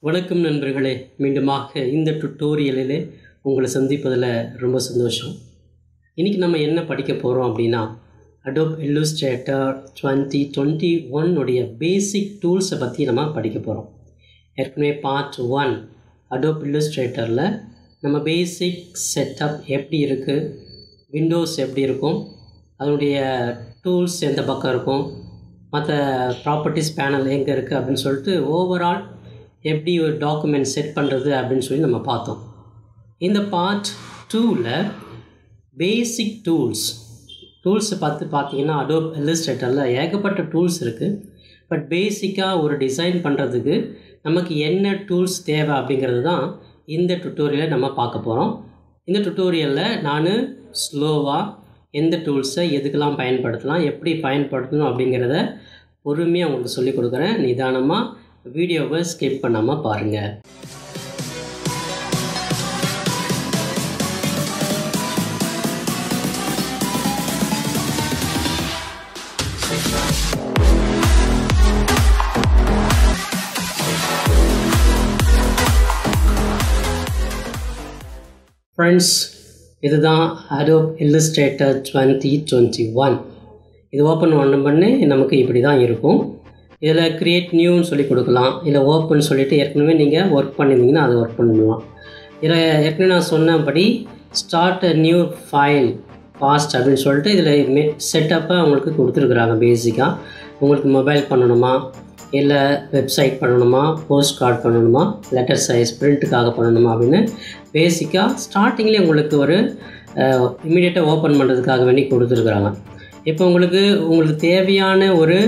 வணக்கம் நண்பர்களே, மீண்டுமாக இந்த டுட்டோரியலிலே உங்களை சந்திப்பதில் ரொம்ப சந்தோஷம். இன்றைக்கி நம்ம என்ன படிக்க போகிறோம் அப்படின்னா, அடோப் இல்லுஸ்ட்ரேட்டர் 2021 உடைய பேசிக் டூல்ஸை பற்றி நம்ம படிக்க போகிறோம். ஏற்கனவே பார்ட் 1 அடோப் இல்லுஸ்ட்ரேட்டரில் நம்ம பேசிக் செட்டப் எப்படி இருக்குது, விண்டோஸ் எப்படி இருக்கும், அதனுடைய டூல்ஸ் எந்த பக்கம் இருக்கும், மற்ற ப்ராப்பர்ட்டிஸ் பேனல் எங்கே இருக்குது அப்படின்னு சொல்லிட்டு ஓவரால் எப்படி ஒரு டாக்குமெண்ட் செட் பண்ணுறது அப்படின்னு சொல்லி நம்ம பார்த்தோம். இந்த பார்ட் 2ல் பேசிக் டூல்ஸை பார்த்தீங்கன்னா அடோப் இல்லுஸ்ட்ரேட்டரில் ஏகப்பட்ட டூல்ஸ் இருக்குது. பட் பேசிக்காக ஒரு டிசைன் பண்ணுறதுக்கு நமக்கு என்ன டூல்ஸ் தேவை அப்படிங்கிறது தான் இந்த டுட்டோரியலை நம்ம பார்க்க போகிறோம். இந்த டுட்டோரியலில் நான் ஸ்லோவாக எந்த டூல்ஸை எதுக்கெல்லாம் பயன்படுத்தலாம், எப்படி பயன்படுத்தணும் அப்படிங்கிறத பொறுமையாக உங்களுக்கு சொல்லிக் கொடுக்குறேன். நிதானமாக வீடியோவை ஸ்கிப் பண்ணாமல் பாருங்கள். ஃப்ரெண்ட்ஸ், இதுதான் அடோப் இல்லுஸ்ட்ரேட்டர் 2021. இது ஓப்பன் பண்ணி நமக்கு இப்படி தான் இருக்கும். இதில் க்ரியேட் நியூன்னு சொல்லி கொடுக்கலாம், இல்லை ஓப்பன் சொல்லிவிட்டு ஏற்கனவே நீங்கள் ஒர்க் பண்ணியிருந்தீங்கன்னா அதை ஒர்க் பண்ணலாம். இதில் ஏற்கனவே நான் சொன்னபடி start a new file fast அப்படின்னு சொல்லிட்டு இதில் செட்டப்பை உங்களுக்கு கொடுத்துருக்குறாங்க. பேசிக்காக உங்களுக்கு மொபைல் பண்ணணுமா, இல்லை வெப்சைட் பண்ணணுமா, போஸ்ட் கார்டு பண்ணணுமா, லெட்டர் சைஸ் பிரிண்ட்டுக்காக பண்ணணுமா அப்படின்னு பேசிக்காக ஸ்டார்டிங்லேயே உங்களுக்கு ஒரு இமீடியட்டாக ஓப்பன் பண்ணுறதுக்காக வேண்டி கொடுத்துருக்குறாங்க. இப்போ உங்களுக்கு தேவையான ஒரு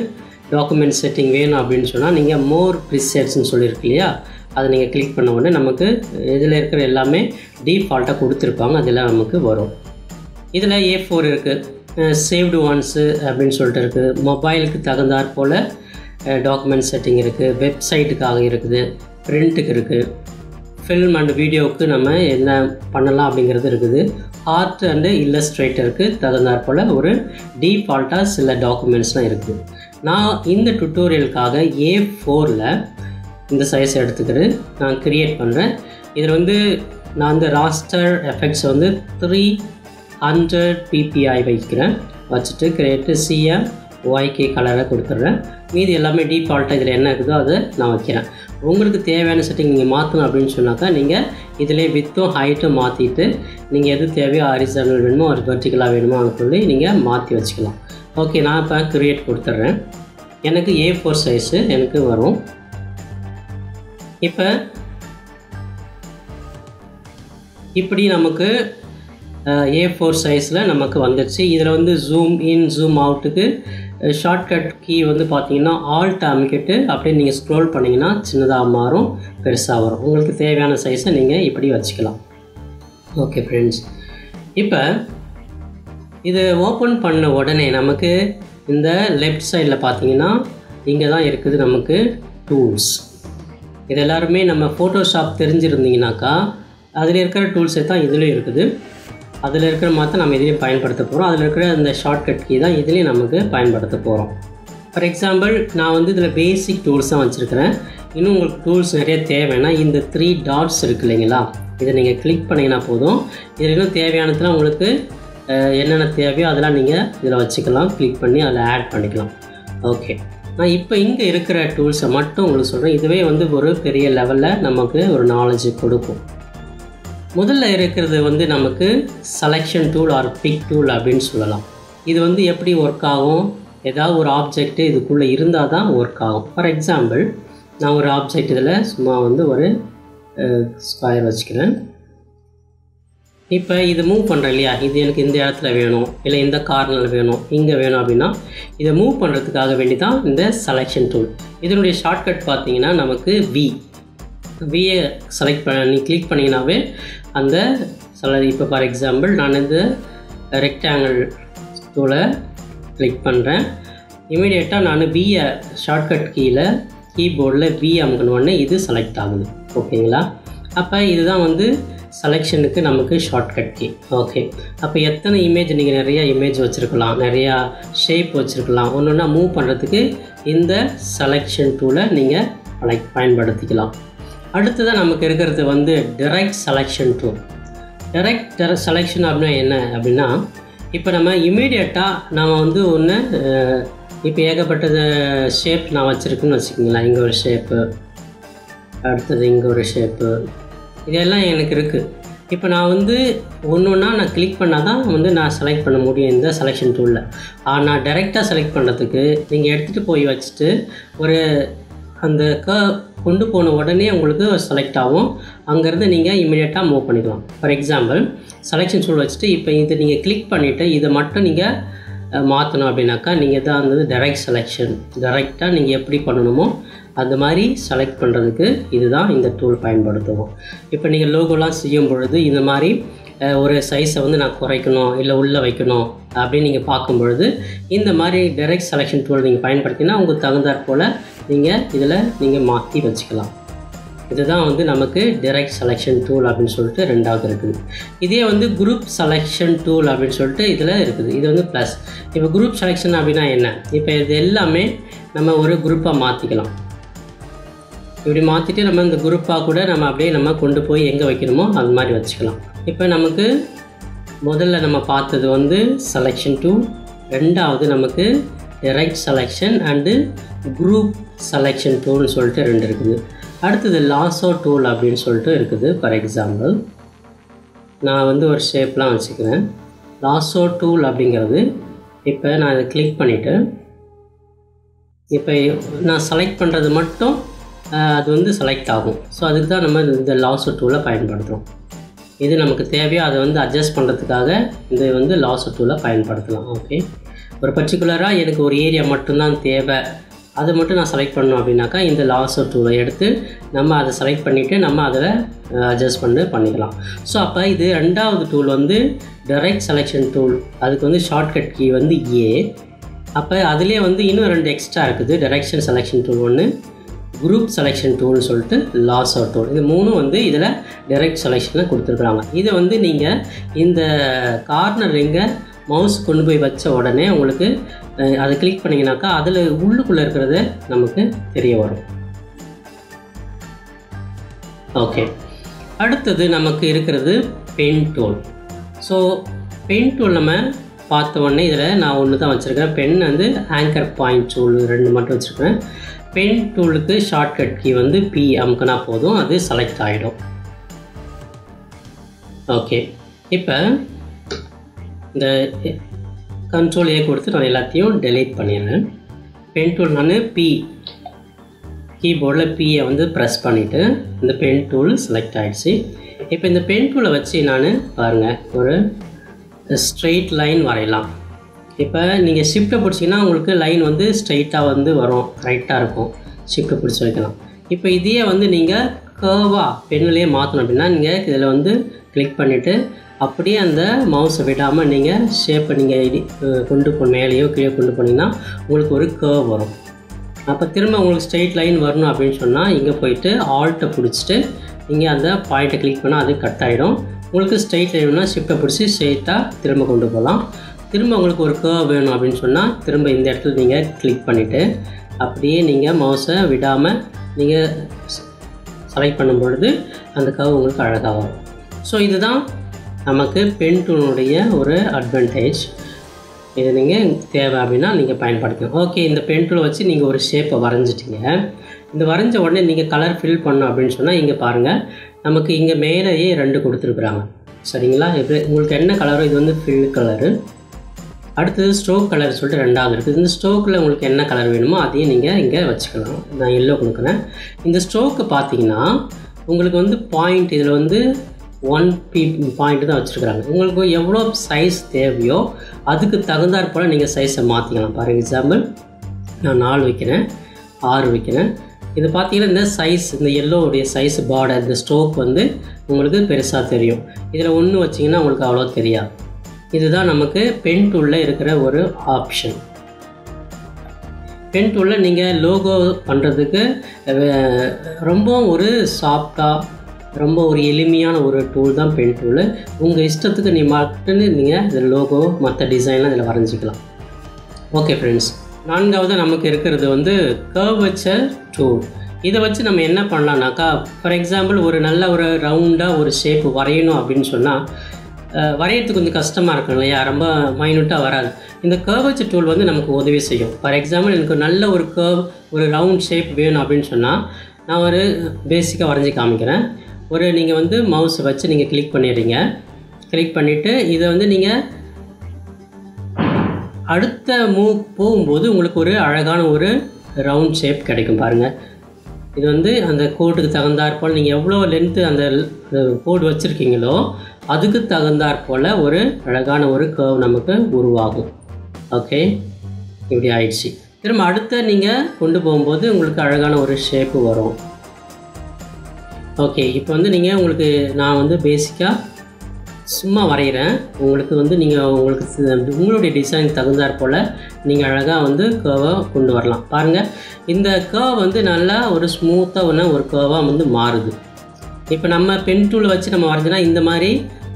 டாக்குமெண்ட் செட்டிங் வேணும் அப்படின்னு சொன்னால் நீங்கள் மோர் ப்ரிசெட்ஸ்ன்னு சொல்லியிருக்கு இல்லையா, அதை நீங்கள் கிளிக் பண்ண உடனே நமக்கு இதில் இருக்கிற எல்லாமே டீஃபால்ட்டாக கொடுத்துருப்பாங்க, அதெல்லாம் நமக்கு வரும். இதில் A4 இருக்குது, சேவ்டு ஒன்ஸு அப்படின்னு சொல்லிட்டு இருக்குது, மொபைலுக்கு தகுந்தாற் போல் டாக்குமெண்ட் செட்டிங் இருக்குது, வெப்சைட்டுக்காக இருக்குது, பிரிண்ட்டுக்கு இருக்குது, ஃபில்ம் அண்ட் வீடியோவுக்கு நம்ம என்ன பண்ணலாம் அப்படிங்கிறது இருக்குது, ஆர்ட் அண்டு இல்லஸ்ட்ரேட்டருக்கு தகுந்தாற் போல் ஒரு டீஃபால்ட்டாக சில டாக்குமெண்ட்ஸ்லாம் இருக்குது. நான் இந்த டுட்டோரியலுக்காக A4ல் இந்த சைஸ் எடுத்துக்கிட்டு நான் க்ரியேட் பண்ணுறேன். இதில் நான் இந்த ராஸ்டர் எஃபெக்ட்ஸ் 300 ppi வைக்கிறேன். வச்சுட்டு கிரியேட்டு CMYK கலரை கொடுத்துட்றேன். மீதி எல்லாமே டீஃபால்ட்டாக இதில் என்ன இருக்குதோ அதை நான் வைக்கிறேன். உங்களுக்கு தேவையான செட்டிங் நீங்கள் மாற்றணும் அப்படின்னு சொன்னாக்கா நீங்கள் இதிலே வித்தும் ஹைட்டும் மாற்றிட்டு நீங்கள் எது தேவையோ ஹாரிசான்டல் வேணுமோ ஒரு வெர்டிகலாக வேணுமோ அப்படின்னு சொல்லி நீங்கள் மாற்றி வச்சுக்கலாம். ஓகே, நான் இப்போ க்ரியேட் கொடுத்துட்றேன். எனக்கு A4 சைஸு எனக்கு வரும். இப்போ இப்படி நமக்கு A4 சைஸில் நமக்கு வந்துடுச்சு. இதில் ஜூம் இன் ஜூம் அவுட்டுக்கு ஷார்ட்கட் கீ பார்த்தீங்கன்னா ஆல்ட் அமைக்கிட்டு அப்படியே நீங்கள் ஸ்க்ரோல் பண்ணிங்கன்னா சின்னதாக மாறும், பெருசாக வரும். உங்களுக்கு தேவையான சைஸை நீங்கள் இப்படி வச்சுக்கலாம். ஓகே ஃப்ரெண்ட்ஸ், இப்போ இது ஓப்பன் பண்ண உடனே நமக்கு இந்த லெஃப்ட் சைடில் பார்த்தீங்கன்னா இங்கே தான் இருக்குது நமக்கு டூல்ஸ். இது எல்லாருமே நம்ம ஃபோட்டோஷாப் தெரிஞ்சிருந்தீங்கனாக்கா அதில் இருக்கிற டூல்ஸே தான் இதுலேயும் இருக்குது. அதில் இருக்கிற மாதிரி நம்ம இதிலையும் பயன்படுத்த போகிறோம். அதில் இருக்கிற இந்த ஷார்ட்கட் கீ தான் இதுலேயும் நமக்கு பயன்படுத்த போகிறோம். ஃபார் எக்ஸாம்பிள் நான் இதில் பேசிக் டூல்ஸ் தான் வச்சுருக்கிறேன். இன்னும் உங்களுக்கு டூல்ஸ் நிறைய தேவைன்னா இந்த 3 டாட்ஸ் இருக்குது இல்லைங்களா, இதை நீங்கள் கிளிக் பண்ணிங்கன்னா போதும். இதில் இன்னும் தேவையானதுலாம் உங்களுக்கு என்னென்ன தேவையோ அதெல்லாம் நீங்கள் இதில் வச்சுக்கலாம், கிளிக் பண்ணி அதில் ஆட் பண்ணிக்கலாம். ஓகே, நான் இப்போ இங்கே இருக்கிற டூல்ஸை மட்டும் உங்களுக்கு சொல்கிறேன். இதுவே ஒரு பெரிய லெவலில் நமக்கு ஒரு நாலேஜ் கொடுக்கும். முதல்ல இருக்கிறது நமக்கு selection tool or pick tool அப்படின்னு சொல்லலாம். இது எப்படி ஒர்க் ஆகும், ஏதாவது ஒரு ஆப்ஜெக்ட் இதுக்குள்ளே இருந்தால் தான் ஒர்க் ஆகும். ஃபார் எக்ஸாம்பிள் நான் ஒரு ஆப்ஜெக்ட் இதில் சும்மா ஒரு ஸ்கொயர் வச்சுக்கிறேன். இப்போ இது மூவ் பண்ணுறேன் இல்லையா, இது எனக்கு இந்த இடத்துல வேணும், இல்லை இந்த கார்னரில் வேணும், இங்கே வேணும் அப்படின்னா இதை மூவ் பண்ணுறதுக்காக வேண்டி தான் இந்த செலெக்ஷன் டூல். இதனுடைய ஷார்ட்கட் பார்த்தீங்கன்னா நமக்கு வியை செலக்ட் பண்ணி கிளிக் பண்ணிங்கனாவே அந்த இப்போ ஃபார் எக்ஸாம்பிள் நான் இந்த ரெக்டாங்கிள் டூலை கிளிக் பண்ணுறேன். இமீடியட்டாக நான் வியை ஷார்ட்கட் கீபோர்டில் வி அமுக்கணுன்னே இது செலக்ட் ஆகுது. ஓகேங்களா, அப்போ இதுதான் செலெக்ஷனுக்கு நமக்கு ஷார்ட்கட் கீ. ஓகே, அப்போ எத்தனை இமேஜ் நீங்கள் நிறையா இமேஜ் வச்சுருக்கலாம், நிறையா ஷேப் வச்சுருக்கலாம். ஒன்று மூவ் பண்ணுறதுக்கு இந்த செலெக்ஷன் டூலை நீங்கள் பயன்படுத்திக்கலாம். அடுத்ததாக நமக்கு இருக்கிறது வந்து direct selection tool. Direct selection அப்படின்னா என்ன அப்படின்னா, இப்போ நம்ம இமீடியட்டாக நம்ம வந்து ஒன்று இப்போ ஏகப்பட்டது ஷேப் நான் வச்சுருக்குன்னு வச்சுக்கிங்களேன். இங்கே ஒரு ஷேப்பு, அடுத்தது இங்கே ஒரு ஷேப்பு, இதெல்லாம் எனக்கு இருக்குது. இப்போ நான் வந்து ஒன்று ஒன்றா நான் கிளிக் பண்ணால் தான் வந்து நான் செலக்ட் பண்ண முடியும் இந்த செலெக்ஷன் டூலில். ஆனால் டைரெக்டாக செலக்ட் பண்ணுறதுக்கு நீங்கள் எடுத்துகிட்டு போய் வச்சுட்டு ஒரு அந்த கொண்டு போன உடனே உங்களுக்கு செலக்ட் ஆகும். அங்கேருந்து நீங்கள் இமீடியட்டாக மூவ் பண்ணிக்கலாம். ஃபார் எக்ஸாம்பிள் செலெக்ஷன் டூல் வச்சுட்டு இப்போ இதை நீங்கள் கிளிக் பண்ணிவிட்டு இதை மட்டும் நீங்கள் மாற்றணும் அப்படின்னாக்கா நீங்கள் தான் வந்து டைரக்ட் செலெக்ஷன், டைரெக்டாக நீங்கள் எப்படி பண்ணணுமோ அந்த மாதிரி செலக்ட் பண்ணுறதுக்கு இதுதான் இந்த டூல் பயன்படுத்துவோம். இப்போ நீங்கள் லோகோலாம் செய்யும் பொழுது இந்த மாதிரி ஒரு சைஸை வந்து நான் குறைக்கணும் இல்லை உள்ளே வைக்கணும் அப்படின்னு நீங்கள் பார்க்கும் பொழுது இந்த மாதிரி டைரக்ட் செலெக்ஷன் டூல் நீங்கள் பயன்படுத்தினா உங்களுக்கு தகுந்தாற் போல் நீங்கள் இதில் நீங்கள் மாற்றி வச்சுக்கலாம். இதுதான் வந்து நமக்கு டைரக்ட் செலெக்ஷன் டூல் அப்படின்னு சொல்லிட்டு ரெண்டாவது இருக்குது. இதே வந்து குரூப் செலெக்ஷன் டூல் அப்படின்னு சொல்லிட்டு இதில் இருக்குது. இது வந்து ப்ளஸ். இப்போ குரூப் செலெக்ஷன் அப்படின்னா என்ன, இப்போ இது எல்லாமே நம்ம ஒரு குரூப்பாக மாற்றிக்கலாம். இப்படி மாற்றிட்டு நம்ம இந்த குரூப்பாக கூட நம்ம அப்படியே நம்ம கொண்டு போய் எங்கே வைக்கணுமோ அது மாதிரி வச்சுக்கலாம். இப்போ நமக்கு முதல்ல நம்ம பார்த்தது வந்து செலெக்ஷன் டூல், ரெண்டாவது நமக்கு direct selection and group selection டூல்னு சொல்லிட்டு ரெண்டு இருக்குது. அடுத்தது லாசோ டூல் அப்படின்னு சொல்லிட்டு இருக்குது. ஃபார் எக்ஸாம்பிள் நான் வந்து ஒரு ஷேப்லாம் வச்சுக்கிறேன். லாசோ டூல் அப்படிங்கிறது இப்போ நான் இதை கிளிக் பண்ணிவிட்டு இப்போ நான் செலக்ட் பண்ணுறது மட்டும் அது வந்து செலக்ட் ஆகும். ஸோ அதுக்கு தான் நம்ம இந்த லாசோ டூலை பயன்படுத்துகிறோம். இது நமக்கு தேவையோ அதை வந்து அட்ஜஸ்ட் பண்ணுறதுக்காக இந்த வந்து லாசோ டூலை பயன்படுத்தலாம். ஓகே, ஒரு பர்டிகுலராக எனக்கு ஒரு ஏரியா மட்டும்தான் தேவை, அதை மட்டும் நான் செலக்ட் பண்ணோம் அப்படின்னாக்கா இந்த லாசோ டூலை எடுத்து நம்ம அதை செலக்ட் பண்ணிவிட்டு நம்ம அதில் அட்ஜஸ்ட் பண்ணிக்கலாம். ஸோ அப்போ இது ரெண்டாவது டூல் வந்து டைரக்ட் செலெக்ஷன் டூல். அதுக்கு வந்து ஷார்ட்கட் கீ வந்து ஏ. அப்போ அதுலேயே வந்து இன்னும் ரெண்டு எக்ஸ்ட்ரா இருக்குது. டைரக்ஷன் செலெக்ஷன் டூல் ஒன்று, குரூப் செலெக்ஷன் டூல்னு சொல்லிட்டு லாசோ டூல். இது மூணும் வந்து இதில் டைரக்ட் செலெக்ஷனில் கொடுத்துருக்குறாங்க. இதை வந்து நீங்கள் இந்த கார்னர் எங்கே மவுஸ் கொண்டு போய் வச்ச உடனே உங்களுக்கு அதை கிளிக் பண்ணிங்கனாக்கா அதில் உள்ளுக்குள்ளே இருக்கிறது நமக்கு தெரிய வரும். ஓகே, அடுத்தது நமக்கு இருக்கிறது pen tool. So pen tool நம்ம பார்த்த உடனே இதில் நான் ஒன்று தான் வச்சுருக்கேன். பென் வந்து ஆங்கர் பாயிண்ட் டூல் ரெண்டு மட்டும் வச்சுருக்கேன். பென் டூலுக்கு ஷார்ட்கட் கீ வந்து பி அமுக்கினா போதும், அது செலக்ட் ஆகிடும். ஓகே, இப்போ இந்த கண்ட்ரோல் ஏ கொடுத்து நான் எல்லாத்தையும் டெலீட் பண்ணிடுறேன். பென் டூல் நான் பி கீபோர்டில் பியை வந்து ப்ரெஸ் பண்ணிவிட்டு இந்த பென் டூல் செலக்ட் ஆகிடுச்சு. இப்போ இந்த பென் டூலை வச்சு நான் பாருங்கள் ஒரு ஸ்ட்ரெயிட் லைன் வரையலாம். இப்போ நீங்கள் ஷிஃப்ட்டை பிடிச்சிங்கன்னா உங்களுக்கு லைன் வந்து ஸ்ட்ரைட்டாக வந்து வரும், ரைட்டாக இருக்கும். ஷிஃப்ட்டை பிடிச்சி வைக்கலாம். இப்போ இதையே வந்து நீங்கள் கர்வாக பென்னிலேயே மாற்றணும் அப்படின்னா நீங்கள் இதில் வந்து கிளிக் பண்ணிவிட்டு அப்படியே அந்த மவுஸை விடாமல் நீங்கள் ஷேப்பை நீங்கள் கொண்டு மேலேயோ கீழே கொண்டு போனீங்கன்னா உங்களுக்கு ஒரு கர்வ் வரும். அப்போ திரும்ப உங்களுக்கு ஸ்ட்ரெயிட் லைன் வரணும் அப்படின்னு சொன்னால் இங்கே போயிட்டு ஆல்ட்டை பிடிச்சிட்டு நீங்கள் அந்த பாயிண்ட்டை கிளிக் பண்ணால் அது கட் ஆகிடும். உங்களுக்கு ஸ்ட்ரெயிட் லைன்னா ஷிஃப்ட்டை பிடிச்சி ஸ்ட்ரெயிட்டாக திரும்ப கொண்டு போகலாம். திரும்ப உங்களுக்கு ஒரு கர்வ் வேணும் அப்படின்னு சொன்னால் திரும்ப இந்த இடத்துல நீங்கள் கிளிக் பண்ணிவிட்டு அப்படியே நீங்கள் மவுஸை விடாமல் நீங்கள் செலக்ட் பண்ணும் பொழுது அந்த கர்வ் உங்களுக்கு அழகாக வரும். ஸோ இதுதான் நமக்கு பென் டூலுடைய ஒரு அட்வான்டேஜ். இதை நீங்கள் தேவை அப்படின்னா நீங்கள் பயன்படுத்தணும். ஓகே, இந்த பென் டூலை வச்சு நீங்கள் ஒரு ஷேப்பை வரைஞ்சிட்டிங்க. இந்த வரைஞ்ச உடனே நீங்கள் கலர் ஃபில் பண்ணணும் அப்படின்னு சொன்னால் இங்கே பாருங்கள், நமக்கு இங்கே மேலேயே ரெண்டு கொடுத்துருக்குறாங்க. சரிங்களா? இப்போ உங்களுக்கு என்ன கலரோ இது வந்து ஃபில் கலரு. அடுத்தது ஸ்ட்ரோக் கலர் சொல்லிட்டு ரெண்டாவது இருக்குது. இந்த ஸ்ட்ரோக்கில் உங்களுக்கு என்ன கலர் வேணுமோ அதையும் நீங்கள் இங்கே வச்சுக்கலாம். நான் எல்லோ கொடுக்குறேன். இந்த ஸ்ட்ரோக்கு பார்த்தீங்கன்னா உங்களுக்கு வந்து பாயிண்ட் இதில் வந்து 1 பாயிண்ட் தான் வச்சுருக்குறாங்க. உங்களுக்கு எவ்வளோ சைஸ் தேவையோ அதுக்கு தகுந்தாற் போல் நீங்கள் சைஸை மாற்றிக்கலாம். ஃபார் எக்ஸாம்பிள் நான் 4 வைக்கிறேன், 6 வைக்கிறேன். இது பார்த்தீங்கன்னா இந்த சைஸ், இந்த எல்லோவுடைய சைஸ் பார்டர், இந்த ஸ்ட்ரோக் வந்து உங்களுக்கு பெருசாக தெரியும். இதில் 1 வச்சிங்கன்னா உங்களுக்கு அவ்வளோ தெரியாது. இதுதான் நமக்கு பென் டூலில் இருக்கிற ஒரு ஆப்ஷன். பென் டூலில் நீங்கள் லோகோ பண்ணுறதுக்கு ரொம்ப ஒரு சாஃப்டாக ரொம்ப ஒரு எளிமையான ஒரு டூல் தான் பென் டூலு. உங்கள் இஷ்டத்துக்கு நீங்கள் இதில் லோகோ மற்ற டிசைன்லாம் இதில் வரைஞ்சிக்கலாம். ஓகே ஃப்ரெண்ட்ஸ், நான்காவது நமக்கு இருக்கிறது வந்து கர்வச்சர் டூல். இதை வச்சு நம்ம என்ன பண்ணலாம்னாக்கா, ஃபார் எக்ஸாம்பிள் ஒரு நல்ல ஒரு ரவுண்டாக ஒரு ஷேப் வரையணும் அப்படின்னு சொன்னால் வரையறதுக்கு கொஞ்சம் கஷ்டமாக இருக்கும் இல்லையா, ரொம்ப மைனூட்டாக வராது. இந்த கர்வேச்சர் டூல் வந்து நமக்கு உதவி செய்யும். ஃபார் எக்ஸாம்பிள் எனக்கு நல்ல ஒரு ஒரு ரவுண்ட் ஷேப் வேணும் அப்படின்னு சொன்னால் நான் ஒரு பேசிக்காக வரைஞ்சி காமிக்கிறேன். நீங்கள் வந்து மவுஸை வச்சு நீங்கள் கிளிக் பண்ணிடுறீங்க. கிளிக் பண்ணிவிட்டு இதை வந்து நீங்கள் அடுத்த மூவ் போகும்போது உங்களுக்கு ஒரு அழகான ஒரு ரவுண்ட் ஷேப் கிடைக்கும் பாருங்கள். இது வந்து அந்த கோட்டுக்கு தகுந்தாற்போல் நீங்கள் எவ்வளோ லென்த்து அந்த கோடு வச்சுருக்கீங்களோ அதுக்கு தகுந்தாற்போல் ஒரு அழகான ஒரு கர்வ் நமக்கு உருவாகும். ஓகே, இப்படி ஆயிடுச்சு. திரும்ப அடுத்த நீங்கள் கொண்டு போகும்போது உங்களுக்கு அழகான ஒரு ஷேப்பு வரும். ஓகே, இப்போ வந்து உங்களுக்கு நான் வந்து பேசிக்காக சும்மா வரைகிறேன். உங்களுக்கு வந்து உங்களுடைய டிசைன் தகுந்தாற்போல் நீங்கள் அழகாக வந்து கர்வை கொண்டு வரலாம். பாருங்கள், இந்த கர்வ் வந்து நல்லா ஒரு ஸ்மூத்தாக ஒரு கர்வாக வந்து மாறுது. இப்போ நம்ம பென் டூலை வச்சு நம்ம வரைஞ்சோன்னா இந்த மாதிரி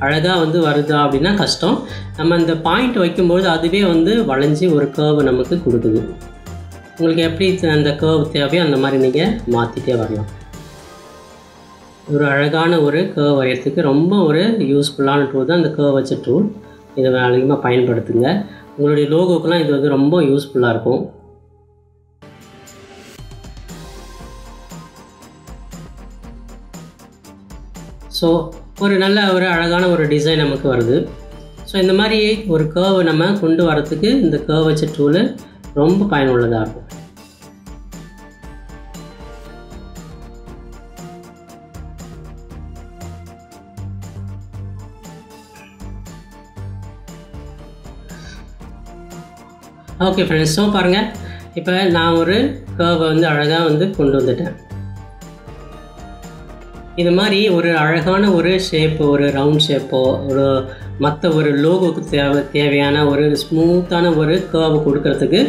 அழகாக வந்து வருதா அப்படின்னா கஷ்டம். நம்ம இந்த பாயிண்ட் வைக்கும்போது அதுவே வந்து வளைஞ்சி ஒரு கர்வை நமக்கு கொடுக்குது. உங்களுக்கு எப்படி அந்த கர்வ் தேவையோ அந்த மாதிரி நீங்கள் மாற்றிட்டே வரலாம். ஒரு அழகான ஒரு கர்வ் வரைகிறதுக்கு ரொம்ப ஒரு யூஸ்ஃபுல்லான டூல் தான் இந்த கர்வேச்சர் டூல். இதை அதிகமாக பயன்படுத்துங்க. உங்களுடைய லோகோக்கெலாம் இது வந்து ரொம்ப யூஸ்ஃபுல்லாக இருக்கும். ஸோ ஒரு நல்ல ஒரு அழகான ஒரு டிசைன் நமக்கு வருது. ஸோ இந்த மாதிரி ஒரு கர்வை நம்ம கொண்டு வரத்துக்கு இந்த கர்வேச்சர் டூலு ரொம்ப பயனுள்ளதாக இருக்கும். ஓகே ஃப்ரெண்ட்ஸ், ஸோ பாருங்கள், இப்போ நான் ஒரு கர்வை வந்து அழகாக வந்து கொண்டு வந்துட்டேன். இது மாதிரி ஒரு அழகான ஒரு ஷேப்பு, ஒரு ரவுண்ட் ஷேப்போ ஒரு மற்ற ஒரு லோகோக்கு தேவையான ஒரு ஸ்மூத்தான ஒரு கர்வை கொடுக்கறதுக்கு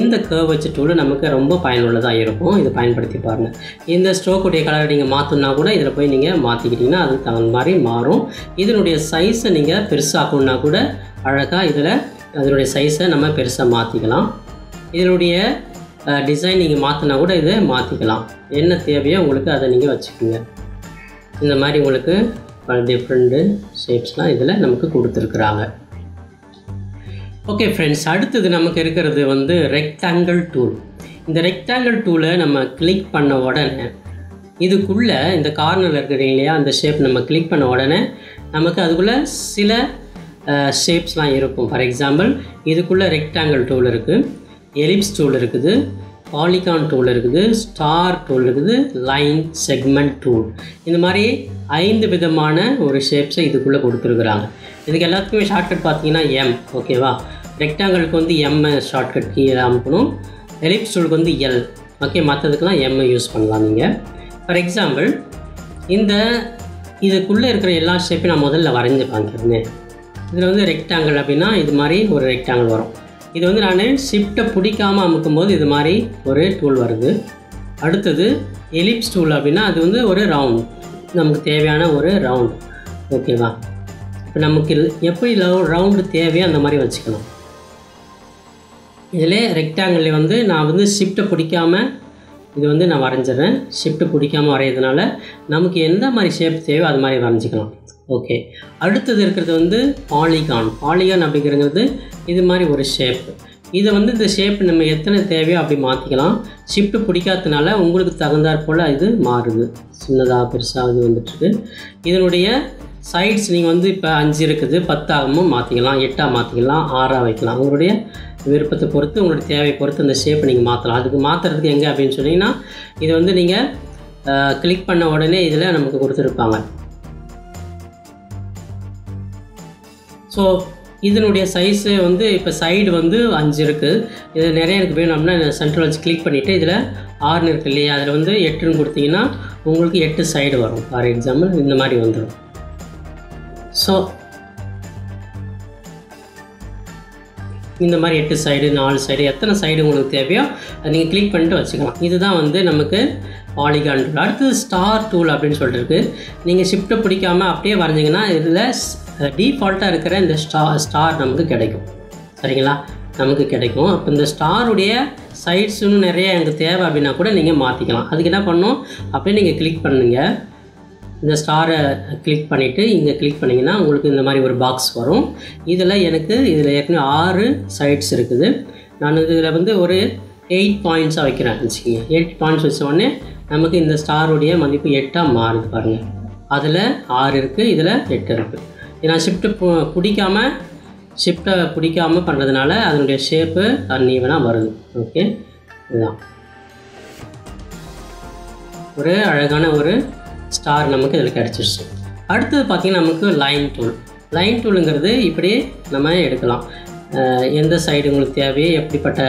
இந்த கர்வேச்சர் டூல் நமக்கு ரொம்ப பயனுள்ளதாக இருக்கும். இதை பயன்படுத்தி பாருங்கள். இந்த ஸ்ட்ரோக்குடைய கலரை நீங்கள் மாற்றணுன்னா கூட இதில் போய் நீங்கள் மாற்றிக்கிட்டிங்கன்னா அதுக்கு தகுந்த மாதிரி மாறும். இதனுடைய சைஸை நீங்கள் பெருசாக்கணுன்னா கூட அழகாக இதில் அதனுடைய சைஸை நம்ம பெருசாக மாற்றிக்கலாம். இதனுடைய டிசைன் நீங்கள் மாற்றினா கூட இதை மாற்றிக்கலாம். என்ன தேவையோ உங்களுக்கு அதை நீங்கள் வச்சுக்கோங்க. இந்த மாதிரி உங்களுக்கு பல டிஃப்ரெண்ட்டு ஷேப்ஸ்லாம் இதில் நமக்கு கொடுத்துருக்குறாங்க. ஓகே ஃப்ரெண்ட்ஸ், அடுத்தது நமக்கு இருக்கிறது வந்து ரெக்டாங்கிள் டூல். இந்த ரெக்டாங்கிள் டூலை நம்ம கிளிக் பண்ண உடனே இதுக்குள்ளே இந்த கார்னரில் இருக்கிற இல்லையா அந்த ஷேப் நம்ம கிளிக் பண்ண உடனே நமக்கு அதுக்குள்ளே சில ஷேப்ஸ்லாம் இருக்கும். ஃபார் எக்ஸாம்பிள் இதுக்குள்ளே ரெக்டாங்கிள் டூல் இருக்குது, எலிப்ஸ் டூல் இருக்குது, பாலிகான் டூல் இருக்குது, ஸ்டார் டூல் இருக்குது, லைன் செக்மெண்ட் டூல். இந்த மாதிரி 5 விதமான ஒரு ஷேப்ஸை இதுக்குள்ளே கொடுத்துருக்குறாங்க. இதுக்கு எல்லாத்துக்குமே ஷார்ட்கட் பார்த்தீங்கன்னா எம். ஓகேவா, ரெக்டாங்கிளுக்கு வந்து எம் ஷார்ட்கட் கீழே அமுக்கணும், எலிப்ஸ் டூலுக்கு வந்து எல். ஓகே, மற்றதுக்கெல்லாம் எம் யூஸ் பண்ணலாம் நீங்கள். ஃபார் எக்ஸாம்பிள் இதுக்குள்ளே இருக்கிற எல்லா ஷேப்பையும் நான் முதல்ல வரைஞ்சி பார்க்குறேன். இதில் வந்து ரெக்டாங்கிள் அப்படின்னா இது மாதிரி ஒரு ரெக்டாங்கிள் வரும். இது வந்து நான் ஷிஃப்ட்டை பிடிக்காமல் அமுக்கும்போது இது மாதிரி ஒரு டூல் வருது. அடுத்தது எலிப்ஸ் டூல் அப்படின்னா அது வந்து ஒரு ரவுண்ட், நமக்கு தேவையான ஒரு ரவுண்ட். ஓகேவா, இப்போ நமக்கு எப்படி ரவுண்டு தேவையோ அந்த மாதிரி வச்சுக்கலாம். இதில் ரெக்டாங்கிளில் வந்து நான் வந்து ஷிஃப்ட்டை பிடிக்காமல் இது வந்து நான் வரைஞ்சிடுறேன். ஷிஃப்ட்டு பிடிக்காமல் வரைகிறதுனால நமக்கு எந்த மாதிரி ஷேப் தேவையோ அது மாதிரி வரைஞ்சிக்கலாம். ஓகே, அடுத்தது இருக்கிறது வந்து பாலிகான். பாலிகான் அப்படிங்கிறது இது மாதிரி ஒரு ஷேப். இதை வந்து இந்த ஷேப் நம்ம எத்தனை தேவையோ அப்படி மாற்றிக்கலாம். ஷிஃப்ட்டு பிடிக்காததுனால உங்களுக்கு தகுந்தாற்போல் இது மாறுது, சின்னதாக பெருசாக இது வந்துட்டுருக்கு. இதனுடைய சைட்ஸ் நீங்கள் வந்து இப்போ 5 இருக்குது, 10 மாற்றிக்கலாம், 8 மாற்றிக்கலாம், 6 வைக்கலாம். உங்களுடைய விருப்பத்தை பொறுத்து உங்களுடைய தேவை பொறுத்து அந்த ஷேப்பை நீங்கள் மாற்றலாம். அதுக்கு மாற்றுறதுக்கு எங்கே அப்படின்னு சொன்னீங்கன்னா இது வந்து நீங்கள் கிளிக் பண்ண உடனே இதில் நமக்கு கொடுத்துருப்பாங்க. ஸோ இதனுடைய சைஸு வந்து இப்போ சைடு வந்து 5 இருக்குது. இது நிறைய எனக்கு வேணும் அப்படின்னா சென்ட்ரல் வச்சு கிளிக் பண்ணிவிட்டு இதில் 6 இருக்குது இல்லையா, அதில் வந்து 8ன்னு கொடுத்தீங்கன்னா உங்களுக்கு 8 சைடு வரும். ஃபார் எக்ஸாம்பிள் இந்த மாதிரி வந்துடும். ஸோ இந்த மாதிரி 8 சைடு 4 சைடு எத்தனை சைடு உங்களுக்கு தேவையோ அதை நீங்கள் கிளிக் பண்ணிட்டு வச்சுக்கலாம். இதுதான் வந்து நமக்கு பாலிகான் டூல். அடுத்தது ஸ்டார் டூல் அப்படின்னு சொல்லிட்டு இருக்குது. நீங்கள் ஷிஃப்ட்டை பிடிக்காமல் அப்படியே வரைஞ்சிங்கன்னா இதில் டிஃபால்ட்டாக இருக்கிற இந்த ஸ்டார் நமக்கு கிடைக்கும். சரிங்களா, நமக்கு கிடைக்கும். அப்போ இந்த ஸ்டாருடைய சைட்ஸ் இன்னும் நிறைய எனக்கு தேவை அப்படின்னா கூட நீங்கள் மாற்றிக்கலாம். அதுக்கு என்ன பண்ணணும், அப்படியே நீங்கள் கிளிக் பண்ணுங்கள். இந்த ஸ்டாரை கிளிக் பண்ணிவிட்டு இங்கே கிளிக் பண்ணிங்கன்னா உங்களுக்கு இந்த மாதிரி ஒரு பாக்ஸ் வரும். இதில் ஏற்கனவே 6 சைட்ஸ் இருக்குது. நான் இதில் வந்து ஒரு 8 பாயிண்ட்ஸாக வைக்கிறேன் வச்சுக்கிங்க. 8 பாயிண்ட்ஸ் வச்ச உடனே நமக்கு இந்த ஸ்டாருடைய மதிப்பு 8ஆக மாறுது பாருங்கள். அதில் 6 இருக்குது, இதில் 8 இருக்குது. நான் ஷிஃப்ட்டை பிடிக்காமல் பண்ணுறதுனால அதனுடைய ஷேப்பு அன்ஈவனாக வருது. ஓகே, இதுதான் ஒரு அழகான ஒரு ஸ்டார் நமக்கு இதில் கிடச்சிருச்சு. அடுத்தது பார்த்திங்கன்னா நமக்கு லைன் டூலுங்கிறது இப்படி நம்ம எடுக்கலாம். எந்த சைடு உங்களுக்கு தேவையோ, எப்படிப்பட்ட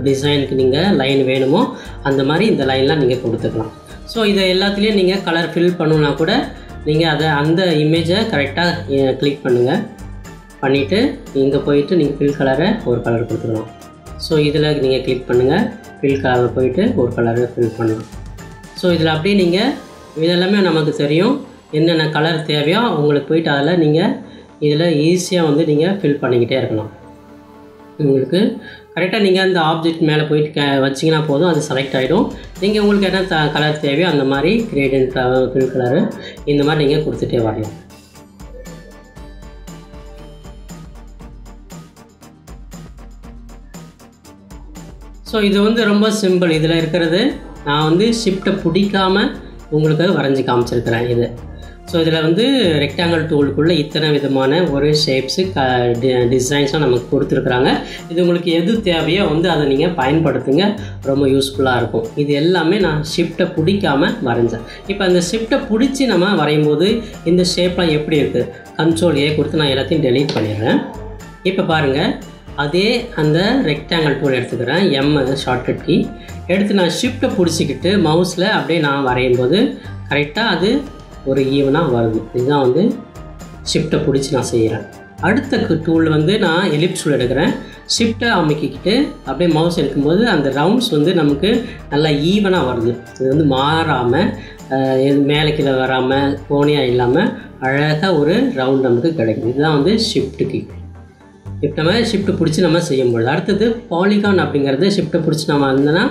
டிசைனுக்கு நீங்கள் லைன் வேணுமோ அந்த மாதிரி இந்த லைன்லாம் நீங்கள் கொடுத்துக்கலாம். ஸோ இதை எல்லாத்துலேயும் நீங்கள் கலர் ஃபில் பண்ணணுன்னா கூட நீங்கள் அந்த இமேஜை கரெக்டாக கிளிக் பண்ணிவிட்டு இங்கே போயிட்டு நீங்கள் ஃபில் கலரை ஒரு கலர் கொடுத்துக்கலாம். ஸோ இதில் நீங்கள் கிளிக் பண்ணுங்கள், ஃபில் கலரில் போயிட்டு ஒரு கலரை ஃபில் பண்ணலாம். ஸோ இதில் அப்படியே நீங்கள் இதெல்லாமே நமக்கு தெரியும், என்னென்ன கலர் தேவையோ உங்களுக்கு போயிட்டு அதில் நீங்கள் இதில் ஈஸியாக வந்து நீங்கள் ஃபில் பண்ணிக்கிட்டே இருக்கலாம். உங்களுக்கு கரெக்டாக நீங்கள் அந்த ஆப்ஜெக்ட் மேலே போயிட்டு வச்சிங்கன்னா போதும், அது செலக்ட் ஆகிடும். நீங்கள் உங்களுக்கு என்ன கலர் தேவையோ அந்த மாதிரி கிரேடியன்ட் ஃபில் கலரு இந்த மாதிரி நீங்கள் கொடுத்துட்டே வரலாம். ஸோ இது வந்து ரொம்ப சிம்பிள். இதில் இருக்கிறது நான் வந்து ஷிஃப்ட்டை பிடிக்காமல் உங்களுக்கு வரைஞ்சி காமிச்சிருக்கிறேன் இது. ஸோ இதில் வந்து ரெக்டாங்கிள் டூலுக்குள்ளே இத்தனை விதமான ஒரு ஷேப்ஸு டிசைன்ஸாக நமக்கு கொடுத்துருக்குறாங்க. இது உங்களுக்கு எது தேவையோ வந்து அதை நீங்கள் பயன்படுத்துங்க, ரொம்ப யூஸ்ஃபுல்லாக இருக்கும். இது எல்லாமே நான் ஷிஃப்ட்டை பிடிக்காமல் வரைஞ்சேன். இப்போ அந்த ஷிஃப்ட்டை பிடிச்சி நம்ம வரையும் போது இந்த ஷேப்லாம் எப்படி இருக்குது, Ctrl A கொடுத்து நான் எல்லாத்தையும் டெலீட் பண்ணிடுறேன். இப்போ பாருங்கள், அதே அந்த ரெக்டாங்கிள் டூல் எடுத்துக்கிறேன், ஷார்ட்கட் கீ எடுத்து நான் ஷிஃப்ட்டை பிடிச்சிக்கிட்டு மவுஸில் அப்படியே நான் வரையும் போது கரெக்டாக அது ஒரு ஈவனாக வருது. இதுதான் வந்து ஷிஃப்ட்டை பிடிச்சி நான் செய்கிறேன். அடுத்த டூல் வந்து நான் எலிப்ஸ் டூல் எடுக்கிறேன். ஷிஃப்ட்டை அமைக்கிக்கிட்டு அப்படியே மவுஸ் எடுக்கும்போது அந்த ரவுண்ட்ஸ் வந்து நமக்கு நல்லா ஈவனாக வருது. இது வந்து மாறாமல் மேலே கீழே வராமல் கோணியாக இல்லாமல் அழகாக ஒரு ரவுண்ட் நமக்கு கிடைக்குது. இதுதான் வந்து ஷிஃப்ட் கீ. இப்போ நம்ம ஷிஃப்ட்டு பிடிச்சி நம்ம செய்யும்பொழுது அடுத்தது பாலிகான் அப்படிங்கிறது ஷிஃப்ட்டை பிடிச்சி நம்ம இருந்தோன்னா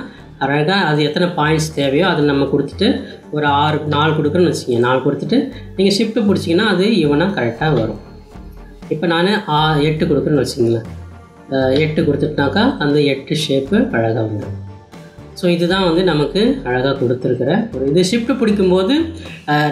அழகாக அது எத்தனை பாயிண்ட்ஸ் தேவையோ அதை நம்ம கொடுத்துட்டு ஒரு 4 கொடுக்குறோன்னு வச்சுக்கோங்க. 4 கொடுத்துட்டு நீங்கள் ஷிஃப்ட்டு பிடிச்சிங்கன்னா அது ஈவனாக கரெக்டாக வரும். இப்போ நான் 8 கொடுக்குறேன்னு வச்சுக்கோங்களேன். 8 கொடுத்துட்டுனாக்கா அந்த 8 ஷேப்பு அழகாக வந்துடும். ஸோ இதுதான் வந்து நமக்கு அழகாக கொடுத்துருக்குற ஒரு இது. ஷிஃப்ட்டு பிடிக்கும்போது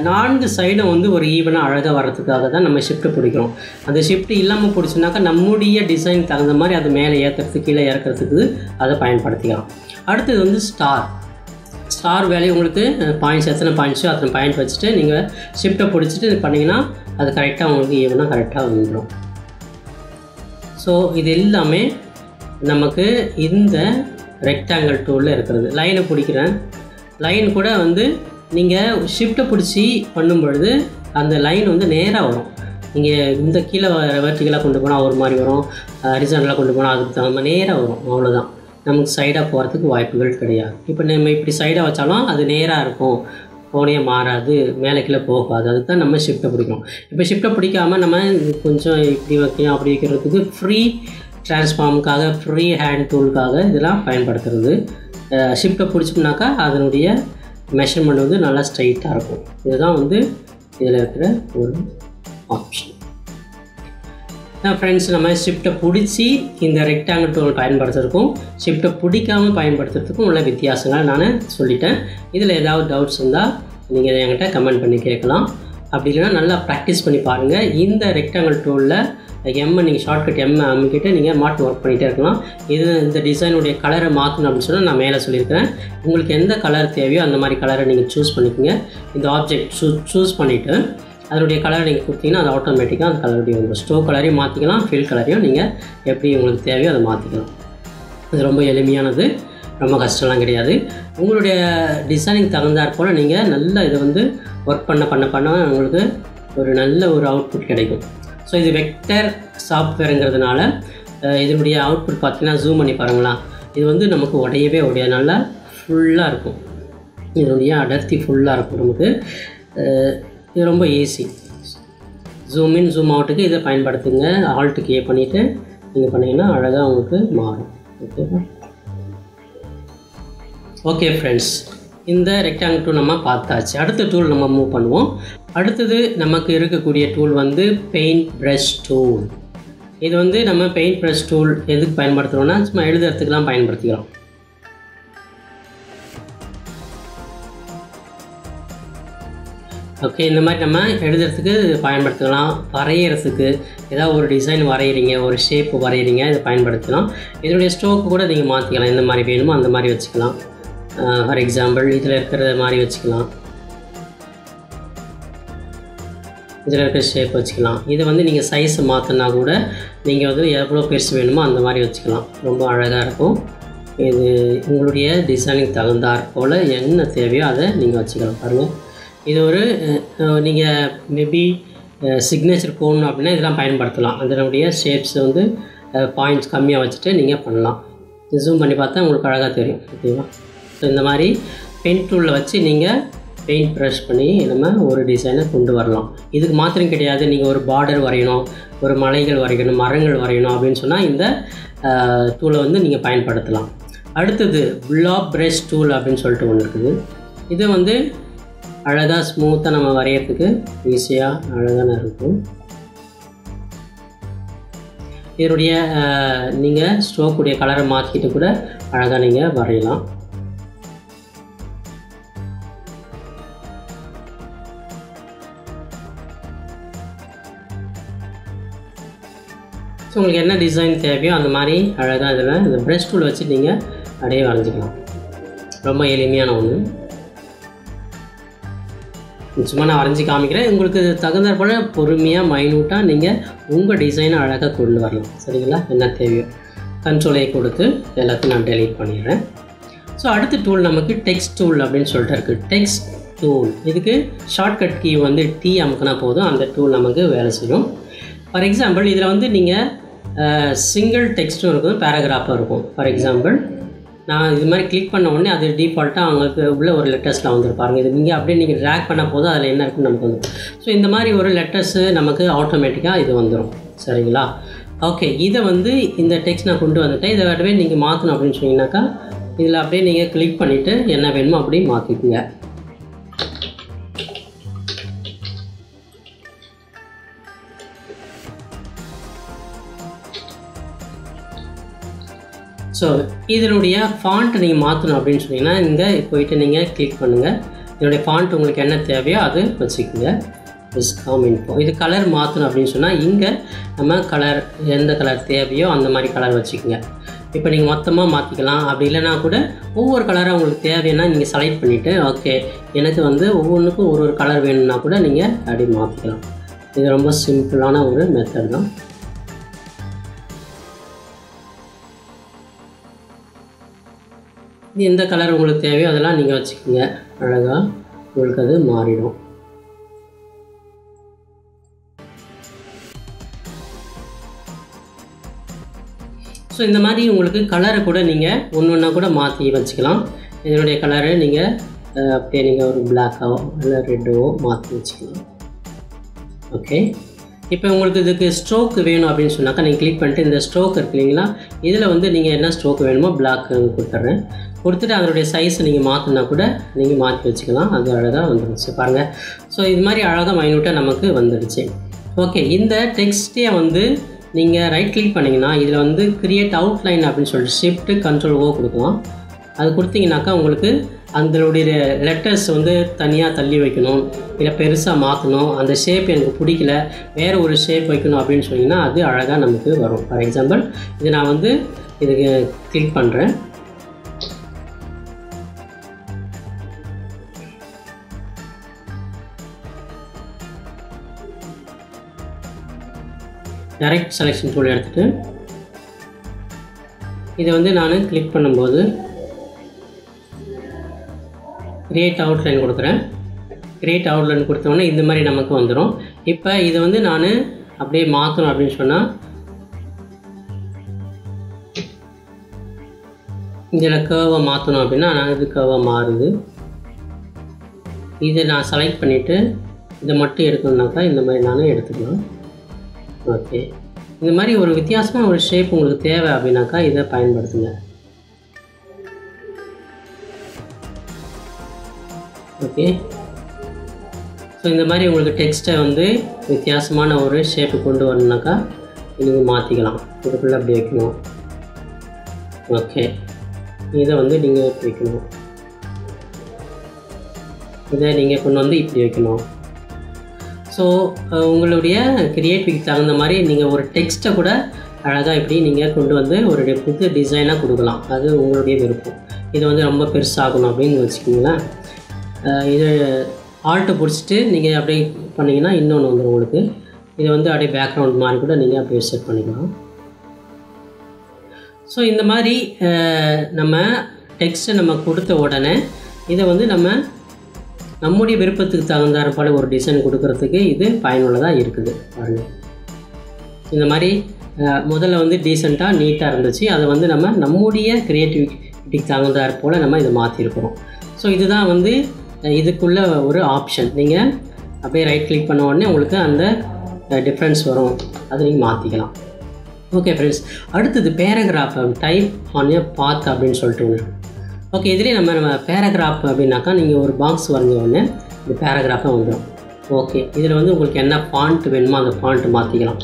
4 சைடும் வந்து ஒரு ஈவனாக அழகாக வர்றதுக்காக தான் நம்ம ஷிஃப்ட்டு பிடிக்கிறோம். அந்த ஷிஃப்ட்டு இல்லாமல் பிடிச்சினாக்கா நம்முடைய டிசைன் தகுந்த மாதிரி அது மேலே ஏற்றுறதுக்கு கீழே இறக்கிறதுக்கு அதை பயன்படுத்திக்கலாம். அடுத்தது வந்து ஸ்டார் வேல்யூ உங்களுக்கு பாயிண்ட்ஸ் எத்தனை பாயிண்ட்ஸோ அத்தனை பாயிண்ட் வச்சுட்டு நீங்கள் ஷிஃப்ட்டை பிடிச்சிட்டு இது பண்ணிங்கன்னா அது கரெக்டாக உங்களுக்கு ஈவனாக கரெக்டாக வந்துடும். ஸோ இது எல்லாமே நமக்கு இந்த ரெக்டாங்கிள் டூலில் இருக்கிறது. லைனை பிடிக்கிறேன். லைன் கூட வந்து நீங்கள் ஷிஃப்ட்டை பிடிச்சி பண்ணும் பொழுது அந்த லைன் வந்து நேராக வரும். நீங்கள் இந்த கீழே வெர்டிகலாக கொண்டு போனால் ஒரு மாதிரி வரும், ஹரிசாண்டலாக கொண்டு போனால் அதுக்கு தகுந்த மாதிரி நேராக வரும். அவ்வளோதான், நமக்கு சைடாக போகிறதுக்கு வாய்ப்புகள் கிடையாது. இப்போ நம்ம இப்படி சைடாக வச்சாலும் அது நேராக இருக்கும், கோணையே மாறாது, மேலே கீழே போகாது. அதுக்கு தான் நம்ம ஷிஃப்ட்டை பிடிக்கும். இப்போ ஷிஃப்ட்டை பிடிக்காமல் நம்ம கொஞ்சம் இப்படி வைக்கலாம் அப்படி வைக்கிறதுக்கு ஃப்ரீ ட்ரான்ஸ்ஃபார்முக்காக ஃப்ரீ ஹேண்ட் டூலுக்காக இதெல்லாம் பயன்படுத்துறது. ஷிஃப்ட்டை பிடிச்சோம்னாக்கா அதனுடைய மெஷர்மெண்ட் வந்து நல்லா ஸ்ட்ரைட்டாக இருக்கும். இதுதான் வந்து இதில் இருக்கிற ஒரு ஆப்ஷன். ஃப்ரெண்ட்ஸ், நம்ம ஷிஃப்ட்டை பிடிச்சி இந்த ரெக்டாங்கிள் டூல் பயன்படுத்துறதுக்கும் ஷிஃப்ட்டை பிடிக்காமல் பயன்படுத்துறதுக்கும் உள்ள வித்தியாசங்கள் நான் சொல்லிட்டேன். இதில் ஏதாவது டவுட்ஸ் இருந்தால் நீங்கள் என்கிட்ட கமெண்ட் பண்ணி கேட்கலாம். அப்படி இல்லைன்னா நல்லா ப்ராக்டிஸ் பண்ணி பாருங்கள். இந்த ரெக்டாங்கிள் டூலில் நீங்கள் ஷார்ட்கட் அமைக்கிட்டு நீங்கள் மாட்டு ஒர்க் பண்ணிகிட்டே இருக்கலாம். இந்த டிசைனுடைய கலரை மாற்றணும் அப்படின்னு சொன்னால் நான் மேலே சொல்லியிருக்கிறேன். உங்களுக்கு எந்த கலர் தேவையோ அந்த மாதிரி கலரை நீங்கள் சூஸ் பண்ணிக்கோங்க. இந்த ஆப்ஜெக்ட் சூஸ் பண்ணிவிட்டு அதனுடைய கலரை நீங்கள் கொடுத்தீங்கன்னா அது ஆட்டோமேட்டிக்காக அந்த கலருடைய வந்துடும். ஸ்ட்ரோக் கலரையும் மாற்றிக்கலாம், ஃபில் கலரையும் நீங்கள் எப்படி உங்களுக்கு தேவையோ அதை மாற்றிக்கலாம். இது ரொம்ப எளிமையானது, ரொம்ப கஷ்டம்லாம் கிடையாது. உங்களுடைய டிசைனிங் தகுந்தாற் போல் நீங்கள் நல்லா இதை வந்து ஒர்க் பண்ண உங்களுக்கு ஒரு நல்ல ஒரு அவுட்புட் கிடைக்கும். ஸோ இது வெக்டர் சாஃப்ட்வேருங்கிறதுனால இதனுடைய அவுட்புட் பார்த்தீங்கன்னா ஜூம் பண்ணி பாருங்களா, இது வந்து நமக்கு உடையவே நல்லா ஃபுல்லாக இருக்கும். இதனுடைய அடர்த்தி ஃபுல்லாக இருக்கும் நமக்கு. இது ரொம்ப ஈஸி. ஜூம் இன் ஜூம் அவுட்டுக்கு இதை பயன்படுத்துங்க. ஆல்ட் கே பண்ணிவிட்டு நீங்கள் பண்ணிங்கன்னா அழகாக உங்களுக்கு மாறும். ஓகேவா? ஓகே ஃப்ரெண்ட்ஸ், இந்த ரெக்டாங்கிள் டூல் நம்ம பார்த்தாச்சு. அடுத்த டூல் நம்ம மூவ் பண்ணுவோம். அடுத்தது நமக்கு இருக்கக்கூடிய டூல் வந்து பெயிண்ட் ப்ரஷ் டூல். இது வந்து நம்ம பெயிண்ட் ப்ரஷ் டூல் எதுக்கு பயன்படுத்துகிறோம்னா சும்மா எழுதுறதுக்கெலாம் பயன்படுத்திக்கிறோம். ஓகே, இந்த மாதிரி நம்ம எழுதுறதுக்கு பயன்படுத்திக்கலாம். வரைகிறதுக்கு ஏதாவது ஒரு டிசைன் வரைகிறீங்க, ஒரு ஷேப் வரைகிறீங்க, இதை பயன்படுத்தலாம். இதனுடைய ஸ்ட்ரோக்கு கூட நீங்கள் மாற்றிக்கலாம். எந்த மாதிரி வேணுமோ அந்த மாதிரி வச்சுக்கலாம். ஃபார் எக்ஸாம்பிள் இதில் இருக்கிற மாதிரி வச்சுக்கலாம், இதில் இருக்கிற ஷேப் வச்சுக்கலாம். இதை வந்து நீங்கள் சைஸை மாற்றினா கூட நீங்கள் வந்து எவ்வளோ பெருசு வேணுமோ அந்த மாதிரி வச்சுக்கலாம். ரொம்ப அழகாக இருக்கும். இது உங்களுடைய டிசைனுக்கு தகுந்தாற் போல் என்ன தேவையோ அதை நீங்கள் வச்சுக்கலாம். பாருங்கள், இது ஒரு நீங்கள் மேபி சிக்னேச்சர் போடணும் அப்படின்னா இதெல்லாம் பயன்படுத்தலாம். அதனுடைய ஷேப்ஸ் வந்து பாயிண்ட்ஸ் கம்மியாக வச்சுட்டு நீங்கள் பண்ணலாம். ஜூம் பண்ணி பார்த்தா உங்களுக்கு அழகாக தெரியும். ஓகேவா? ஸோ இந்த மாதிரி பெயிண்ட் டூலில் வச்சு நீங்கள் பெயிண்ட் ப்ரஷ் பண்ணி நம்ம ஒரு டிசைனை கொண்டு வரலாம். இதுக்கு மாத்திரம் கிடையாது, நீங்கள் ஒரு பார்டர் வரையணும், ஒரு மலைகள் வரையணும், மரங்கள் வரையணும் அப்படின்னு சொன்னால் இந்த டூலை வந்து நீங்கள் பயன்படுத்தலாம். அடுத்தது பிளாப் ப்ரஷ் டூல் அப்படின்னு சொல்லிட்டு ஒன்று இருக்குது. இது வந்து அழகாக ஸ்மூத்தாக நம்ம வரைகிறதுக்கு ஈஸியாக அழகான இருக்கும். இதனுடைய நீங்கள் ஸ்ட்ரோக்குடைய கலரை மாற்றிக்கிட்டு கூட அழகாக நீங்கள் வரையலாம். ஸோ உங்களுக்கு என்ன டிசைன் தேவையோ அந்த மாதிரி அழகாக இதில் இந்த ப்ரஷ் டூல் வச்சு நீங்கள் அப்படியே வரைஞ்சிக்கலாம். ரொம்ப எளிமையான ஒன்று. நிச்சயமாக நான் வரைஞ்சி காமிக்கிறேன். உங்களுக்கு தகுந்தாற் போல் பொறுமையாக மைனூட்டாக நீங்கள் உங்கள் டிசைனை அழகாக கொண்டு வரலாம். சரிங்களா? என்ன தேவையோ கண்ட்ரோலை கொடுத்து எல்லாத்தையும் நான் டெலீட் பண்ணிடுறேன். ஸோ அடுத்த டூல் நமக்கு டெக்ஸ்ட் டூல் அப்படின்னு சொல்லிட்டு இருக்குது. டெக்ஸ்ட் டூல் இதுக்கு ஷார்ட்கட் கீ வந்து T அமுக்கினா போதும், அந்த டூல் நமக்கு வேலை செய்யும். ஃபார் எக்ஸாம்பிள் இதில் வந்து நீங்கள் சிங்கிள் டெக்ஸ்ட்டும் இருக்கும், பேராகிராஃபாக இருக்கும். ஃபார் எக்ஸாம்பிள் நான் இது மாதிரி கிளிக் பண்ண உடனே அது டிஃபால்ட்டாக அவங்களுக்கு உள்ள ஒரு லெட்டர்ஸில் வந்துருப்பாருங்க. இது நீங்கள் அப்படியே நீங்கள் ட்ராக் பண்ண போதும் அதில் என்ன இருக்குன்னு நமக்கு வந்துடும். ஸோ இந்த மாதிரி ஒரு லெட்டர்ஸு நமக்கு ஆட்டோமேட்டிக்காக இது வந்துடும். சரிங்களா? ஓகே, இதை வந்து இந்த டெக்ஸ்ட் நான் கொண்டு வந்துட்டேன். இதை அப்படியே நீங்கள் மாற்றணும் அப்படின்னு சொன்னீங்கன்னாக்கா இதில் அப்படியே நீங்கள் கிளிக் பண்ணிவிட்டு என்ன வேணுமோ அப்படியே மாற்றிக்குங்க. ஸோ இதனுடைய ஃபாண்ட் நீங்கள் மாற்றணும் அப்படின்னு சொன்னீங்கன்னா இங்கே போயிட்டு நீங்கள் கிளிக் பண்ணுங்கள். இதனுடைய ஃபாண்ட் உங்களுக்கு என்ன தேவையோ அது வச்சுக்கோங்க. Viscom info. இது கலர் மாற்றணும் அப்படின்னு சொன்னால் இங்கே நம்ம கலர் எந்த கலர் தேவையோ அந்த மாதிரி கலர் வச்சுக்கோங்க. இப்போ நீங்கள் மொத்தமாக மாற்றிக்கலாம். அப்படி இல்லைனா கூட ஒவ்வொரு கலராக உங்களுக்கு தேவைன்னா நீங்கள் செலக்ட் பண்ணிவிட்டு ஓகே எனக்கு வந்து ஒவ்வொன்றுக்கும் ஒரு ஒரு கலர் வேணும்னா கூட நீங்கள் அப்படி மாற்றிக்கலாம். இது ரொம்ப சிம்பிளான ஒரு மெத்தட் தான். எந்த கலர் உங்களுக்கு தேவையோ அதெல்லாம் நீங்கள் வச்சுக்கோங்க. அழகாக உங்களுக்கு அது மாறிடும். ஸோ இந்த மாதிரி உங்களுக்கு கலரை கூட நீங்கள் ஒன்று ஒன்றா கூட மாற்றி வச்சுக்கலாம். இதனுடைய கலரை நீங்கள் அப்படியே நீங்கள் ஒரு பிளாக்காவோ இல்லை ரெட்டோ மாற்றி வச்சுக்கலாம். ஓகே, இப்போ உங்களுக்கு இதுக்கு ஸ்ட்ரோக் வேணும் அப்படின்னு சொன்னாக்கா நீங்கள் கிளிக் பண்ணிட்டு இந்த ஸ்ட்ரோக் இருக்கு இல்லைங்களா, இதில் வந்து நீங்கள் என்ன ஸ்ட்ரோக் வேணுமோ பிளாக் கொடுத்துட்றேன். கொடுத்துட்டு அதனுடைய சைஸை நீங்கள் மாற்றினா கூட நீங்கள் மாற்றி வச்சுக்கலாம். அது அழகாக வந்துடுச்சு பாருங்கள். ஸோ இது மாதிரி அழகாக மைனூட்டாக நமக்கு வந்துடுச்சு. ஓகே, இந்த டெக்ஸ்ட்டே வந்து நீங்கள் ரைட் கிளிக் பண்ணிங்கன்னா இதில் வந்து கிரியேட் அவுட்லைன் அப்படின்னு சொல்லிட்டு ஷிஃப்ட் கண்ட்ரோல் ஓ கொடுக்கலாம். அது கொடுத்தீங்கன்னாக்கா உங்களுக்கு அதனுடைய லெட்டர்ஸ் வந்து தனியாக தள்ளி வைக்கணும், இல்லை பெருசாக மாற்றணும், அந்த ஷேப் எனக்கு பிடிக்கல வேறு ஒரு ஷேப் வைக்கணும் அப்படின்னு சொன்னீங்கன்னா அது அழகாக நமக்கு வரும். ஃபார் எக்ஸாம்பிள் இது நான் வந்து இதுக்கு கிளிக் பண்ணுறேன். டைரக்ட் செலெக்ஷன் டூல் எடுத்துகிட்டு இதை வந்து நான் கிளிக் பண்ணும்போது கிரியேட் அவுட்லைன் கொடுக்குறேன். கிரியேட் அவுட்லைன் கொடுத்தோன்னே இந்த மாதிரி நமக்கு வந்துடும். இப்போ இதை வந்து நான் அப்படியே மாற்றணும் அப்படின்னு சொன்னால் இதில் கர்வை மாற்றணும் அப்படின்னா நான் இது கர்வை மாறுது. இதை நான் செலக்ட் பண்ணிவிட்டு இதை மட்டும் எடுக்கணுன்னாக்கா இந்த மாதிரி நான் எடுத்துக்கலாம். ஓகே, இந்த மாதிரி ஒரு வித்தியாசமான ஒரு ஷேப் உங்களுக்கு தேவை அப்படின்னாக்கா இதை பயன்படுத்துங்க. ஓகே, ஸோ இந்த மாதிரி உங்களுக்கு டெக்ஸ்ட்டை வந்து வித்தியாசமான ஒரு ஷேப்பு கொண்டு வரணுனாக்கா நீங்கள் மாற்றிக்கலாம். இதுக்குள்ளே அப்படி வைக்கணும். ஓகே, இதை வந்து நீங்கள் வைக்கணும். இதை நீங்கள் கொண்டு வந்து இப்படி வைக்கணும். ஸோ உங்களுடைய க்ரியேட்டிவிட்டிக்கு தகுந்த மாதிரி நீங்கள் ஒரு டெக்ஸ்ட்டை கூட அழகாக இப்படி நீங்கள் கொண்டு வந்து ஒரு புது டிசைனாக கொடுக்கலாம். அது உங்களுடைய விருப்பம். இதை வந்து ரொம்ப பெருசாகணும் அப்படின்னு வச்சுக்கிங்களேன். இது ஆல்ட்டு பிடிச்சிட்டு நீங்கள் அப்படியே பண்ணிங்கன்னா இன்னொன்று வந்துடும் உங்களுக்கு. இதை வந்து அப்படியே பேக்ரவுண்ட் மாதிரி கூட நீங்கள் அப்படியே செட் பண்ணிக்கலாம். ஸோ இந்த மாதிரி நம்ம டெக்ஸ்ட்டை நம்ம கொடுத்த உடனே இதை வந்து நம்முடைய விருப்பத்துக்கு தகுந்தாறு போல ஒரு டிசைன் கொடுக்கறதுக்கு இது பயனுள்ளதாக இருக்குது. பாருங்கள், இந்த மாதிரி முதல்ல வந்து டீசெண்டாக நீட்டாக இருந்துச்சு. அதை வந்து நம்முடைய க்ரியேட்டிவிட்டிக்கு தகுந்தாறு போல் நம்ம இதை மாற்றிருக்கிறோம். ஸோ இதுதான் வந்து இதுக்குள்ள ஒரு ஆப்ஷன். நீங்கள் அப்படியே ரைட் கிளிக் பண்ண உடனே உங்களுக்கு அந்த டிஃப்ரென்ஸ் வரும். அதை நீங்கள் மாற்றிக்கலாம். ஓகே ஃப்ரெண்ட்ஸ், அடுத்தது பேராகிராஃப் டைப் ஆன் எ பாத் அப்படின்னு சொல்லிட்டு ஒன்று. ஓகே, இதிலே நம்ம பேராகிராஃப் அப்படின்னாக்கா நீங்கள் ஒரு பாக்ஸ் வரைஞ்ச உடனே இந்த பேராகிராஃபாக வந்துடும். ஓகே, இதில் வந்து உங்களுக்கு என்ன ஃபாண்ட் வேணுமோ அந்த ஃபாண்ட்டு மாற்றிக்கலாம்.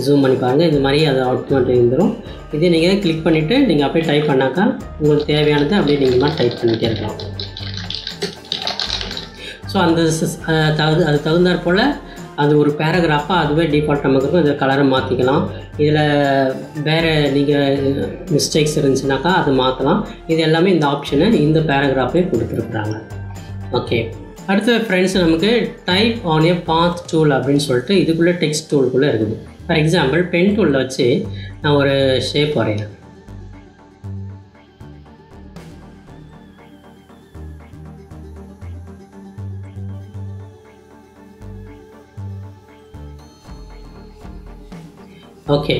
ஜூம் பண்ணி பாருங்கள், இந்த மாதிரி அது ஆட்டோமேட்டிக் வந்துடும். இதே நீங்கள் கிளிக் பண்ணிவிட்டு நீங்கள் அப்படியே டைப் பண்ணாக்கா உங்களுக்கு தேவையானதை அப்படியே நீங்கள் டைப் பண்ணிகிட்டே இருக்கலாம். ஸோ அது தகுந்தாற் போல் அது ஒரு பேராகிராஃபாக அதுவே டிஃபால்ட் நமக்கு இருக்கும். இதில் கலரை மாற்றிக்கலாம். இதில் வேறு நீங்கள் மிஸ்டேக்ஸ் இருந்துச்சுனாக்கா அதை மாற்றலாம். இது எல்லாமே இந்த ஆப்ஷனை இந்த பேராகிராஃபே கொடுத்துருக்குறாங்க. ஓகே, அடுத்த ஃப்ரெண்ட்ஸ் நமக்கு type on a path tool அப்படின்னு சொல்லிட்டு இதுக்குள்ளே டெக்ஸ்ட் டூலுக்குள்ளே இருக்குது. ஃபார் எக்ஸாம்பிள் பென் டூலில் வச்சு நான் ஒரு ஷேப் வரைகிறேன். ஓகே,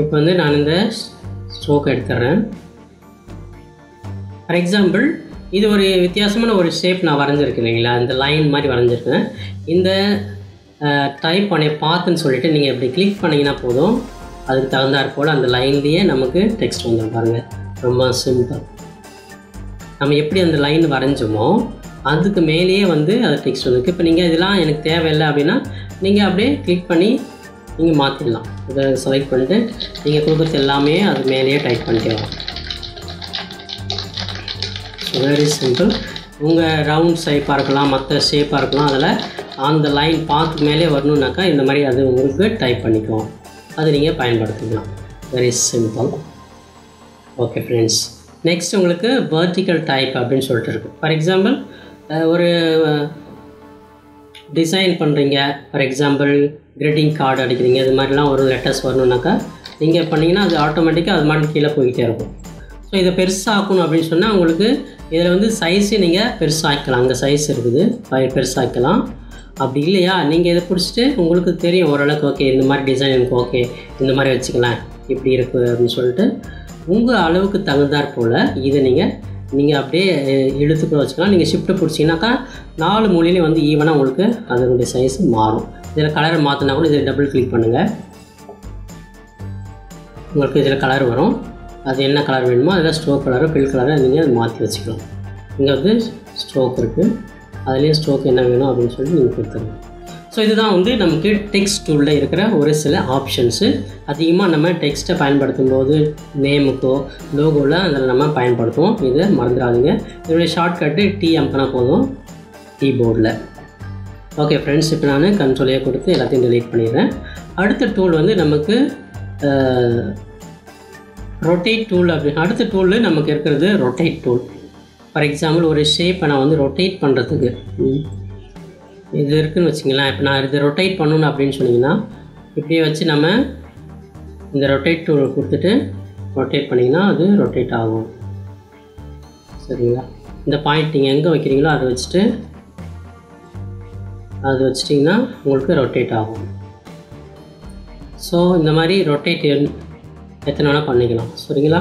இப்போ வந்து நான் இந்த ஸ்ட்ரோக் எடுத்துடுறேன். ஃபார் எக்ஸாம்பிள் இது ஒரு வித்தியாசமான ஒரு ஷேப் நான் வரைஞ்சிருக்கேன் இல்லைங்களா, இந்த லைன் மாதிரி வரைஞ்சிருக்கேன். இந்த டைப் பண்ண பாத்துன்னு சொல்லிவிட்டு நீங்கள் இப்படி கிளிக் பண்ணிங்கன்னா போதும், அதுக்கு தகுந்தாற் போல் அந்த லைன்லேயே நமக்கு டெக்ஸ்ட் வந்துடும். பாருங்கள், ரொம்ப சிம்பிள். நம்ம எப்படி அந்த லைன் வரைஞ்சோமோ அதுக்கு மேலேயே வந்து அது டெக்ஸ்ட் வந்துருக்கு. இப்போ நீங்கள் இதெல்லாம் எனக்கு தேவையில்லை அப்படின்னா நீங்கள் அப்படியே கிளிக் பண்ணி நீங்கள் மாற்றிடலாம். இதை செலக்ட் பண்ணிட்டு நீங்கள் கொடுக்குறது எல்லாமே அது மேலேயே டைப் பண்ணிக்கலாம். So very simple. உங்கள் ரவுண்ட் ஷேப்பாக இருக்கலாம், மற்ற ஷேப்பாக இருக்கலாம், அதில் அந்த லைன் பார்த்து மேலே வரணுன்னாக்கா இந்த மாதிரி அது உங்களுக்கு டைப் பண்ணிக்குவோம். அது நீங்கள் பயன்படுத்திக்கலாம். Very simple. Okay friends, next உங்களுக்கு வெர்டிக்கல் டைப் அப்படின்னு சொல்லிட்டு இருக்குது. ஃபார் எக்ஸாம்பிள் ஒரு டிசைன் பண்ணுறீங்க, ஃபார் எக்ஸாம்பிள் கிரீட்டிங் கார்டு அடிக்கிறீங்க, இது மாதிரிலாம் ஒரு லெட்டர்ஸ் வரணுன்னாக்கா நீங்கள் பண்ணிங்கன்னா அது ஆட்டோமேட்டிக்காக அது மாதிரி கீழே போய்கிட்டே இருக்கும். ஸோ இதை பெருசாக்கணும் அப்படின்னு சொன்னால் உங்களுக்கு இதில் வந்து சைஸு நீங்கள் பெருசாக்கலாம். அங்கே சைஸ் இருக்குது, பெருசாக்கலாம். அப்படி இல்லையா நீங்கள் இதை பிடிச்சிட்டு உங்களுக்கு தெரியும் ஓரளவுக்கு, ஓகே இந்த மாதிரி டிசைன் எனக்கு ஓகே, இந்த மாதிரி வச்சுக்கலாம், இப்படி இருக்குது அப்படின்னு சொல்லிட்டு உங்கள் அளவுக்கு தகுந்தாற் போல் இதை நீங்கள் அப்படியே இழுத்துக்கூட வச்சுக்கலாம். நீங்கள் ஷிஃப்ட்டை பிடிச்சிங்கனாக்கா 4 மூலையிலையும் வந்து ஈவனாக உங்களுக்கு அதனுடைய சைஸ் மாறும். இதில் கலரை மாற்றினா கூட இதில் டபுள் கிளிக் பண்ணுங்கள், உங்களுக்கு இதில் கலர் வரும். அது என்ன கலர் வேணுமோ அதில் ஸ்ட்ரோக் கலரோ ஃபில் கலரோ நீங்கள் அதை மாற்றி வச்சுக்கலாம். இங்கே வந்து ஸ்ட்ரோக் இருக்குது, அதுலேயே ஸ்ட்ரோக் என்ன வேணும் அப்படின்னு சொல்லி நீங்கள் கொடுத்துருங்க. ஸோ இதுதான் வந்து நமக்கு டெக்ஸ்ட் டூலில் இருக்கிற ஒரு சில ஆப்ஷன்ஸு. அதிகமாக நம்ம டெக்ஸ்ட்டை பயன்படுத்தும் போது நேமுக்கோ லோகோவில் அதில் நம்ம பயன்படுத்துவோம். இதை மறந்துடாதீங்க. இதனுடைய ஷார்ட்கட்டு டி அமுக்கினா போதும் கீபோர்டில். ஓகே ஃப்ரெண்ட்ஸ், இப்போ நான் கண்ட்ரோலையே கொடுத்து எல்லாத்தையும் டெலீட் பண்ணிடுறேன். அடுத்த டூல் வந்து நமக்கு ரொட்டேட் டூல். அப்படி அடுத்த டூல் நமக்கு இருக்கிறது ரொட்டேட் டூல். ஃபார் எக்ஸாம்பிள் ஒரு ஷேப்பை நான் வந்து ரொட்டேட் பண்ணுறதுக்கு இது இருக்குதுன்னு வச்சிங்களேன். இப்போ நான் இது ரொட்டேட் பண்ணணும் அப்படின்னு சொன்னிங்கன்னா இப்படியே வச்சு நம்ம இந்த ரொட்டேட் டூல் கொடுத்துட்டு ரொட்டேட் பண்ணிங்கன்னா அது ரொட்டேட் ஆகும். சரிங்களா, இந்த பாயிண்ட் நீங்கள் எங்கே வைக்கிறீங்களோ அதை வச்சுட்டு அது வச்சிட்டிங்கன்னா உங்களுக்கு ரொட்டேட் ஆகும். ஸோ இந்த மாதிரி ரொட்டேட் எத்தனை வேணால் பண்ணிக்கலாம். சரிங்களா,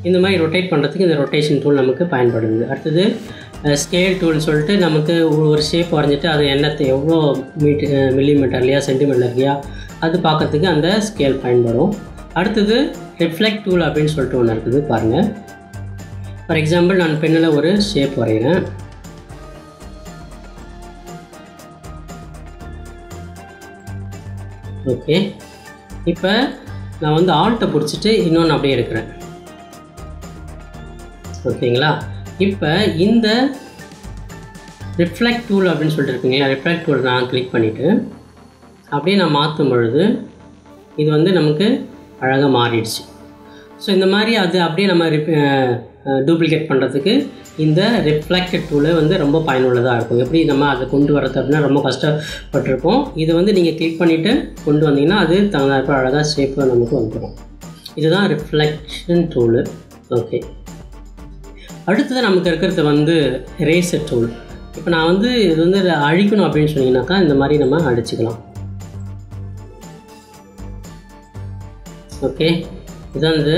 இந்த மாதிரி ரொட்டேட் பண்ணுறதுக்கு இந்த ரொட்டேஷன் டூல் நமக்கு பயன்படுது. அடுத்தது ஸ்கேல் டூல்னு சொல்லிட்டு நமக்கு ஒரு ஷேப் வரைஞ்சிட்டு அது என்னத்தை எவ்வளோ மில்லிமீட்டர் இல்லையா சென்டிமீட்டர் இல்லையா அது பார்க்குறதுக்கு அந்த ஸ்கேல் பயன்படும். அடுத்தது ரிஃப்ளெக்ட் டூல் அப்படின்னு சொல்லிட்டு ஒன்று இருக்குது பாருங்கள். ஃபார் எக்ஸாம்பிள் நான் பென்னில் ஒரு ஷேப் வரைகிறேன். ஓகே, இப்போ நான் வந்து ஆல்ட்டை பிடிச்சிட்டு இன்னொன்று அப்படியே எடுக்கிறேன். ஓகேங்களா? இப்போ இந்த ரிஃப்ளெக்ட் டூல் அப்படின்னு சொல்லிட்டு இருக்கீங்களா, ரிஃப்ளெக்ட் டூல் நான் கிளிக் பண்ணிவிட்டு அப்படியே நான் மாற்றும் பொழுது இது வந்து நமக்கு அழகாக மாறிடுச்சு. ஸோ இந்த மாதிரி அது அப்படியே நம்ம டூப்ளிகேட் பண்ணுறதுக்கு இந்த ரிஃப்ளெக்டட் டூலு வந்து ரொம்ப பயனுள்ளதாக இருக்கும். எப்படி நம்ம அதை கொண்டு வரது அப்படின்னா ரொம்ப கஷ்டப்பட்டிருப்போம். இது வந்து நீங்கள் கிளிக் பண்ணிவிட்டு கொண்டு வந்தீங்கன்னா அது தகுந்தாற்ப அழகாக ஷேப்பாக நமக்கு வந்துடும். இதுதான் ரிஃப்ளெக்ஷன் டூலு. ஓகே, அடுத்தது நமக்கு இருக்கிறது வந்து எரேசர் டூல். இப்போ நான் வந்து இது வந்து அழிக்கணும் அப்படின்னு சொன்னீங்கன்னாக்கா இந்த மாதிரி நம்ம அடிச்சுக்கலாம். ஓகே, இதுதான் இது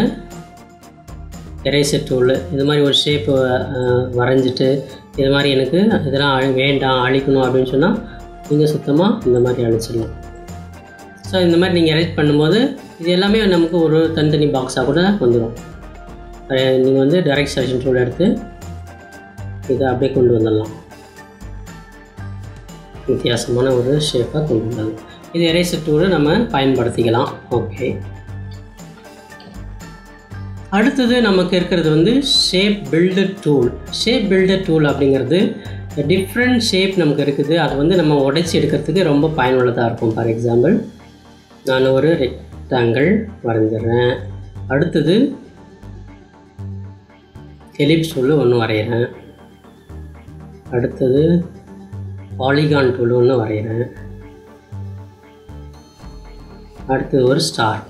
எரேசர் டூலு. இது மாதிரி ஒரு ஷேப்பு வரைஞ்சிட்டு இது மாதிரி எனக்கு இதெல்லாம் வேண்டாம் அழிக்கணும் அப்படின்னு சொன்னால் நீங்கள் சுத்தமாக இந்த மாதிரி அழிச்சிடலாம். ஸோ இந்த மாதிரி நீங்கள் எரேஸ் பண்ணும்போது இது எல்லாமே நமக்கு ஒரு தனித்தனி பாக்ஸாக கூட வந்துடும். நீங்கள் வந்து டைரக்ட் செலக்ஷன் டூல் எடுத்து இதை அப்படியே கொண்டு வந்துடலாம். வித்தியாசமான ஒரு ஷேப்பாக கொண்டு வந்துடலாம். இது எரேசர் டூலை நம்ம பயன்படுத்திக்கலாம். ஓகே, அடுத்தது நமக்கு இருக்கிறது வந்து shape builder tool. Shape builder tool அப்படிங்கிறது டிஃப்ரெண்ட் ஷேப் நமக்கு இருக்குது. அது வந்து நம்ம உடைச்சி எடுக்கிறதுக்கு ரொம்ப பயனுள்ளதாக இருக்கும். ஃபார் எக்ஸாம்பிள் நான் ஒரு ரெக்டாங்கிள் வரைஞ்சிடுறேன். அடுத்தது எலிப்ஸ் டூல் ஒன்று வரைகிறேன். அடுத்தது பாலிகான் டூல் ஒன்று வரைகிறேன். அடுத்தது ஒரு ஸ்டார்.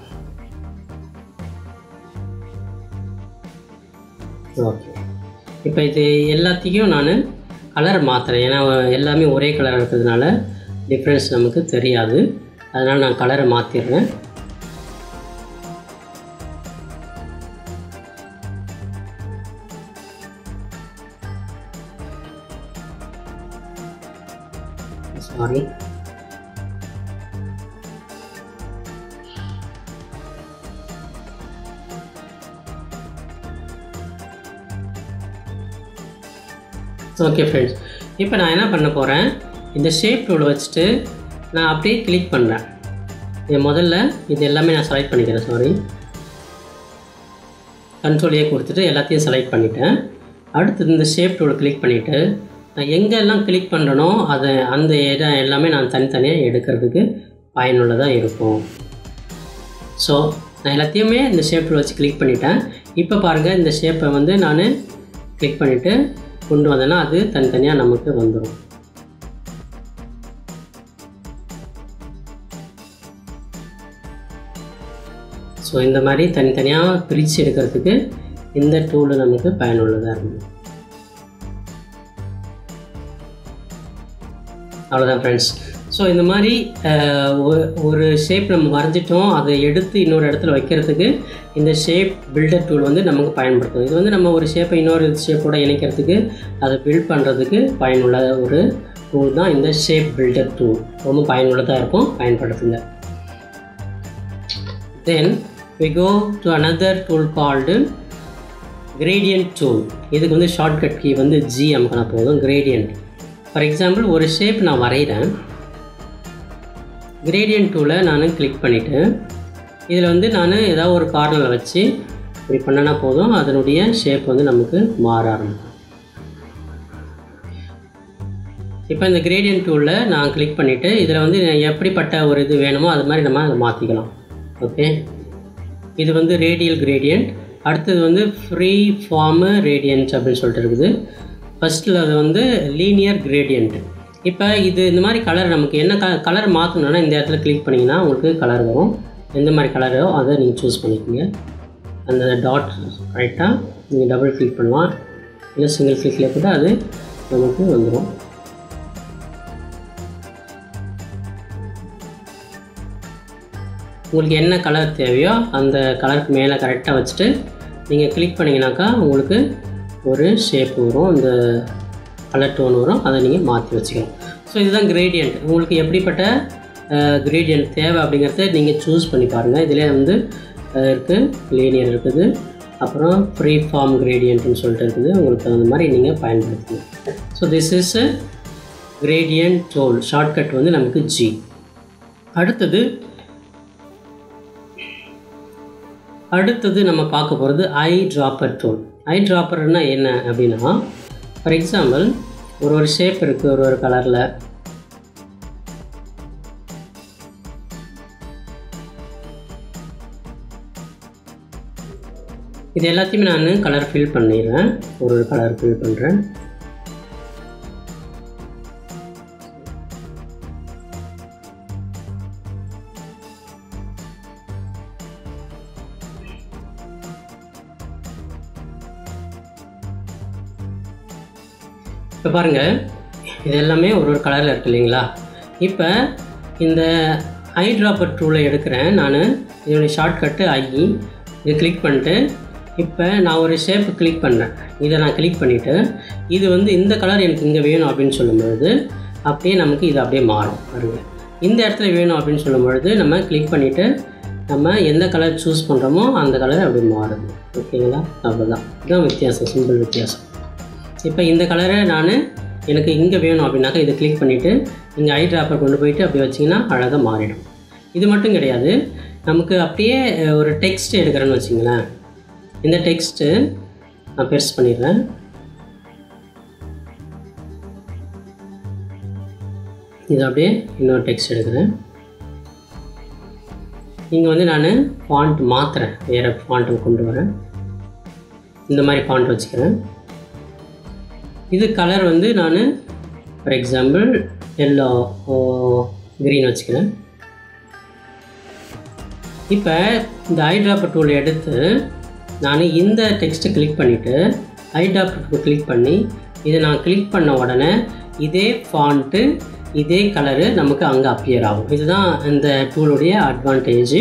ஓகே, இப்போ இது எல்லாத்தையும் நான் கலர் மாற்றுறேன். ஏன்னா எல்லாமே ஒரே கலர் இருக்கிறதுனால டிஃப்ரென்ஸ் நமக்கு தெரியாது. அதனால் நான் கலரை மாற்றிடுறேன். சாரி, ஓகே ஃப்ரெண்ட்ஸ், இப்போ நான் என்ன பண்ண போகிறேன், இந்த ஷேப் டூலை வச்சுட்டு நான் அப்படியே கிளிக் பண்ணுறேன். இது முதல்ல இது எல்லாமே நான் செலக்ட் பண்ணிக்கிறேன். சாரி, கண்ட்ரோலையே கொடுத்துட்டு எல்லாத்தையும் செலக்ட் பண்ணிவிட்டேன். அடுத்து இந்த ஷேப் டூலை கிளிக் பண்ணிவிட்டு நான் எங்கெல்லாம் கிளிக் பண்ணுறனோ அதை அந்த இடம் எல்லாமே நான் தனித்தனியாக எடுக்கிறதுக்கு பயனுள்ளதாக இருக்கும். ஸோ நான் எல்லாத்தையுமே இந்த ஷேப் டூல் வச்சு கிளிக் பண்ணிட்டேன். இப்போ பாருங்கள், இந்த ஷேப்பை வந்து நான் கிளிக் பண்ணிவிட்டு கொண்டு வந்தேன்னா அது தனித்தனியாக நமக்கு வந்துடும். ஸோ இந்த மாதிரி தனித்தனியாக பிரித்து எடுக்கிறதுக்கு இந்த டூலு நமக்கு பயனுள்ளதாக இருக்கும். அவ்வளோதான் ஃப்ரெண்ட்ஸ். ஸோ இந்த மாதிரி ஒரு ஷேப் நம்ம வரைஞ்சிட்டோம், அதை எடுத்து இன்னொரு இடத்துல வைக்கிறதுக்கு இந்த ஷேப் பில்டர் டூல் வந்து நமக்கு பயன்படுத்தும். இது வந்து நம்ம ஒரு ஷேப்பை இன்னொரு ஷேப்போடு இணைக்கிறதுக்கு அதை பில்ட் பண்ணுறதுக்கு பயனுள்ள ஒரு டூல் தான் இந்த ஷேப் பில்டர் டூல். ரொம்ப பயனுள்ளதாக இருக்கும், பயன்படுத்துங்க. தென் we go to another tool called gradient tool. இதுக்கு வந்து ஷார்ட்கட் கீ வந்து G அமுக்கினா போதும். gradient. ஃபார் எக்ஸாம்பிள் ஒரு ஷேப் நான் வரைகிறேன். gradient டூலை நான் கிளிக் பண்ணிவிட்டு இதில் வந்து நான் ஏதாவது ஒரு கார்னரில் வச்சு இப்படி பண்ணனா போதும், அதனுடைய ஷேப் வந்து நமக்கு மாற ஆரம்பிக்கும். இப்போ இந்த gradient டூலில் நான் கிளிக் பண்ணிவிட்டு இதில் வந்து எப்படிப்பட்ட ஒரு இது வேணுமோ அது மாதிரி நம்ம அதை மாற்றிக்கலாம். ஓகே, இது வந்து ரேடியல் கிரேடியன்ட். அடுத்தது வந்து ஃப்ரீ ஃபார்மு ரேடியன்ட் அப்படின்னு சொல்லிட்டு இருக்குது. ஃபஸ்ட்டில் அது வந்து லீனியர் கிரேடியன்ட். இப்போ இது இந்த மாதிரி கலர் நமக்கு என்ன கலர் மாற்றணுன்னா இந்த இடத்துல கிளிக் பண்ணிங்கன்னா உங்களுக்கு கலர் வரும். எந்த மாதிரி கலரோ அதை நீங்கள் சூஸ் பண்ணிக்கோங்க. அந்த டாட் கரெக்டாக நீங்கள் டபுள் கிளிக் பண்ணலாம், இல்லை சிங்கிள் கிளிக்கில் கூட அது நமக்கு வந்துடும். உங்களுக்கு என்ன கலர் தேவையோ அந்த கலருக்கு மேலே கரெக்டாக வச்சுட்டு நீங்கள் கிளிக் பண்ணிங்கனாக்கா உங்களுக்கு ஒரு ஷேப் வரும், இந்த கலர் டோன் வரும், அதை நீங்கள் மாற்றி வச்சுக்கலாம். ஸோ இதுதான் கிரேடியன்ட். உங்களுக்கு எப்படிப்பட்ட கிரேடியன்ட் தேவை அப்படிங்கிறத நீங்கள் சூஸ் பண்ணி பாருங்கள். இதிலே வந்து இருக்குது, லீனியர் இருக்குது, அப்புறம் ஃப்ரீ ஃபார்ம் கிரேடியன்ட்னு சொல்லிட்டு இருக்குது. உங்களுக்கு அந்த மாதிரி நீங்கள் பயன்படுத்தணும். So this is a gradient tool. Shortcut வந்து நமக்கு G. அடுத்தது நம்ம பார்க்க போகிறது ஐ ட்ராப்பர் டூல். ஐ ட்ராப்பர்னா என்ன அப்படின்னா, ஃபார் எக்ஸாம்பிள் ஒரு ஷேப் இருக்குது ஒரு கலரில். இது எல்லாத்தையுமே நான் கலர் ஃபில் பண்ணிடுறேன். ஒரு கலர் ஃபில் பண்ணுறேன். இப்போ பாருங்கள், இது எல்லாமே ஒரு கலரில் இருக்குது இல்லைங்களா? இப்போ இந்த ஐ ட்ராப்பர் டூலை எடுக்கிறேன் நான். இதோடைய ஷார்ட்கட்டு ஐ. இதை கிளிக் பண்ணிட்டு இப்போ நான் ஒரு ஷேப்பு கிளிக் பண்ணுறேன். இதை நான் கிளிக் பண்ணிவிட்டு இது வந்து இந்த கலர் எனக்கு இங்கே வேணும் அப்படின்னு சொல்லும்பொழுது அப்படியே நமக்கு இது அப்படியே மாறும். பாருங்கள், இந்த இடத்துல வேணும் அப்படின்னு சொல்லும்பொழுது நம்ம கிளிக் பண்ணிவிட்டு நம்ம எந்த கலர் சூஸ் பண்ணுறோமோ அந்த கலர் அப்படியே மாறுது. ஓகேங்களா? அவ்வளோதான். இதுதான் வித்தியாசம், சிம்பிள் வித்தியாசம். இப்போ இந்த கலரை எனக்கு இங்கே வேணும் அப்படின்னாக்கா இதை கிளிக் பண்ணிவிட்டு இங்கே ஐ ட்ராப்பர் கொண்டு போயிட்டு அப்படி வச்சிங்கன்னா அழகாக மாறிடும். இது மட்டும் கிடையாது, நமக்கு அப்படியே ஒரு டெக்ஸ்ட் எடுக்கிறேன்னு வச்சிங்களேன். இந்த டெக்ஸ்ட்டு நான் பெருசு பண்ணிடுறேன். இது அப்படியே இன்னொரு டெக்ஸ்ட் எடுக்கிறேன். இங்கே வந்து நான் ஃபாண்ட் மாற்றுறேன், வேறு ஃபாண்ட்டை கொண்டு வரேன். இந்த மாதிரி ஃபாண்ட் வச்சுக்கிறேன். இது கலர் வந்து நான் ஃபார் எக்ஸாம்பிள் எல்லோ க்ரீன் வச்சுக்கிறேன். இப்போ இந்த ஐ ட்ராப்பர் டூல் எடுத்து நான் இந்த டெக்ஸ்ட்டை கிளிக் பண்ணிவிட்டு ஐ ட்ராப்பர் டூல் கிளிக் பண்ணி இதை நான் கிளிக் பண்ண உடனே இதே ஃபாண்ட்டு இதே கலரு நமக்கு அங்கே அப்பியர் ஆகும். இதுதான் இந்த டூலுடைய அட்வான்டேஜ்.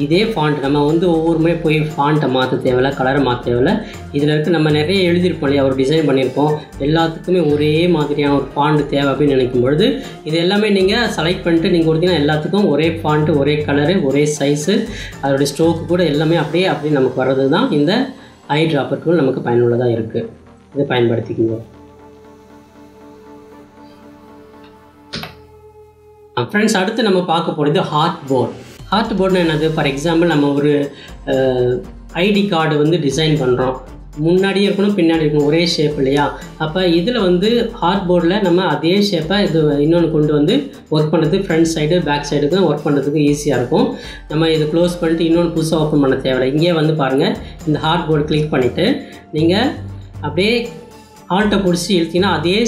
இதே ஃபாண்ட் நம்ம வந்து ஒவ்வொரு முறை போய் ஃபாண்ட்டை மாற்ற தேவையில்ல, கலரை மாற்ற தேவையில்ல. இதில் இருக்க நம்ம நிறைய எழுதியிருப்போம் இல்லையா, ஒரு டிசைன் பண்ணியிருப்போம், எல்லாத்துக்குமே ஒரே மாதிரியான ஒரு ஃபாண்ட் தேவை அப்படின்னு நினைக்கும் பொழுது இது எல்லாமே நீங்கள் செலக்ட் பண்ணிட்டு நீங்கள் கொடுத்தீங்கன்னா எல்லாத்துக்கும் ஒரே ஃபாண்ட்டு, ஒரே கலரு, ஒரே சைஸு, அதோடைய ஸ்ட்ரோக்கு கூட எல்லாமே அப்படியே நமக்கு வர்றது தான் இந்த ஐ ட்ராப்பர் டூல் நமக்கு பயனுள்ளதாக இருக்குது. இதை பயன்படுத்திக்கோங்க. ஃப்ரெண்ட்ஸ், அடுத்து நம்ம பார்க்க போகிறது ஹார்ட் போர்ட். ஹார்ட் போர்டுனா என்னது? ஃபார் எக்ஸாம்பிள் நம்ம ஒரு ஐடி கார்டு வந்து டிசைன் பண்ணுறோம். முன்னாடியே இருக்கணும், பின்னாடி இருக்கணும், ஒரே ஷேப் இல்லையா? அப்போ இதில் வந்து ஹார்ட் போர்டில் நம்ம அதே ஷேப்பை இது இன்னொன்று கொண்டு வந்து ஒர்க் பண்ணுறதுக்கு ஃப்ரண்ட் சைடு பேக் சைடுக்கு ஒர்க் பண்ணுறதுக்கு ஈஸியாக இருக்கும். நம்ம இதை க்ளோஸ் பண்ணிட்டு இன்னொன்று புதுசாக ஓப்பன் பண்ண தேவையில்லை. இங்கேயே வந்து பாருங்கள், இந்த ஹார்ட் போர்டு கிளிக் பண்ணிவிட்டு நீங்கள் அப்படியே ஆல்ட்டை பிடிச்சி இழுத்திங்கன்னா அதே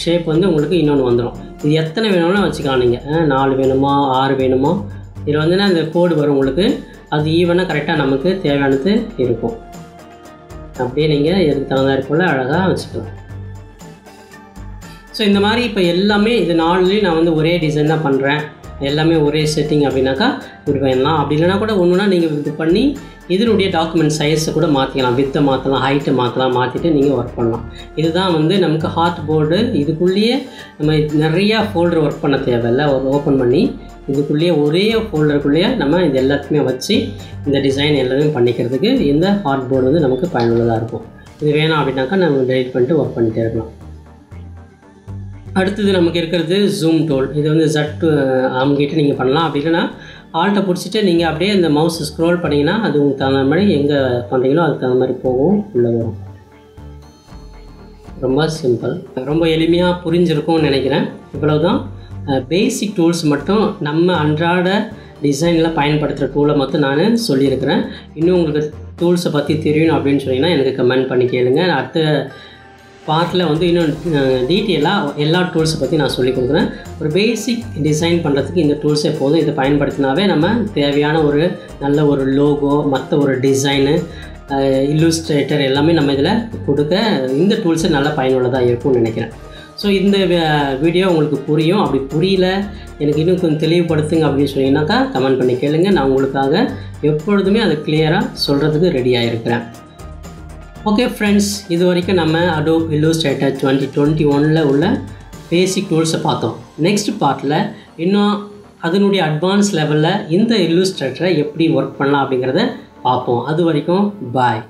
ஷேப் வந்து உங்களுக்கு இன்னொன்று வந்துடும். இது எத்தனை வேணும்னா வச்சுக்கலாம். நீங்கள் 4 வேணுமா 6 வேணுமா, இதில் வந்துன்னா இந்த கோடு வரும் உங்களுக்கு. அது ஈவனாக கரெக்டாக நமக்கு தேவையானது இருக்கும். அப்படியே நீங்கள் எதுக்கு தகுந்தாற் போல் அழகாக வச்சுக்கலாம். ஸோ இந்த மாதிரி இப்போ எல்லாமே இது 4லேயும் நான் வந்து ஒரே டிசைன் தான் பண்ணுறேன், எல்லாமே ஒரே செட்டிங் அப்படின்னாக்கா இப்படி பண்ணலாம். அப்படி இல்லைனா கூட ஒன்றுனா நீங்கள் இது பண்ணி இதனுடைய டாக்குமெண்ட் சைஸை கூட மாற்றிக்கலாம், வித்தை மாற்றலாம், ஹைட்டை மாற்றலாம், மாற்றிட்டு நீங்கள் ஒர்க் பண்ணலாம். இதுதான் வந்து நமக்கு ஹார்ட் போர்டு. இதுக்குள்ளேயே நம்ம நிறையா ஃபோல்டர் ஒர்க் பண்ண தேவையில்லை. ஓப்பன் பண்ணி இதுக்குள்ளேயே ஒரே ஃபோல்டருக்குள்ளேயே நம்ம இது எல்லாத்தையுமே வச்சு இந்த டிசைன் எல்லாமே பண்ணிக்கிறதுக்கு இந்த ஹார்ட் போர்டு வந்து நமக்கு பயனுள்ளதாக இருக்கும். இது வேணாம் அப்படின்னாக்கா நம்ம டெலிட் பண்ணிட்டு ஒர்க் பண்ணிகிட்டே இருக்கலாம். அடுத்தது நமக்கு இருக்கிறது ஜூம் டூல். இது வந்து ஜட் அமுக்கிட்டு நீங்கள் பண்ணலாம். அப்படி இல்லைன்னா ஆல்ட்டை பிடிச்சிட்டு நீங்கள் அப்படியே இந்த மவுஸ் ஸ்க்ரோல் பண்ணிங்கன்னா அது உங்களுக்கு தகுந்த மாதிரி எங்கே பண்ணுறீங்களோ அதுக்கு தகுந்த மாதிரி போகும், உள்ளே வரும். ரொம்ப சிம்பிள், ரொம்ப எளிமையாக புரிஞ்சிருக்கும்னு நினைக்கிறேன். இவ்வளவுதான் பேசிக் டூல்ஸ் மட்டும் நம்ம அன்றாட டிசைனில் பயன்படுத்துகிற டூலை மட்டும் நான் சொல்லியிருக்கிறேன். இன்னும் உங்களுக்கு டூல்ஸை பற்றி தெரியணும் அப்படின்னு சொன்னீங்கன்னா எனக்கு கமெண்ட் பண்ணி கேளுங்க. அடுத்த பார்ட்டில் வந்து இன்னும் டீட்டெயிலாக எல்லா டூல்ஸை பற்றி நான் சொல்லி கொடுக்குறேன். ஒரு பேசிக் டிசைன் பண்ணுறதுக்கு இந்த டூல்ஸே போதும். இதை பயன்படுத்தினாவே நம்ம தேவையான ஒரு நல்ல ஒரு லோகோ, மற்ற ஒரு டிசைனு, இல்லுஸ்ட்ரேட்டர் எல்லாமே நம்ம இதில் கொடுக்க இந்த டூல்ஸை நல்லா பயனுள்ளதாக இருக்கும்னு நினைக்கிறேன். ஸோ இந்த வீடியோ உங்களுக்கு புரியும். அப்படி புரியல, எனக்கு இன்னும் கொஞ்சம் தெளிவுபடுத்துங்க அப்படின்னு சொன்னீங்கன்னாக்கா கமெண்ட் பண்ணி கேளுங்க. நான் உங்களுக்காக எப்பொழுதுமே அதை கிளியராக சொல்கிறதுக்கு ரெடியாக இருக்கிறேன். ஓகே ஃப்ரெண்ட்ஸ், இது வரைக்கும் நம்ம அடோப் இல்லுஸ்ட்ரேட்டர் 2021 உள்ள பேசிக் டூல்ஸை பார்த்தோம். நெக்ஸ்ட் பார்ட்டில் இன்னும் அதனுடைய அட்வான்ஸ் லெவலில் இந்த இல்லுஸ்ட்ரேட்டரை எப்படி ஒர்க் பண்ணலாம் அப்படிங்கிறத பார்ப்போம். அது வரைக்கும் பாய்.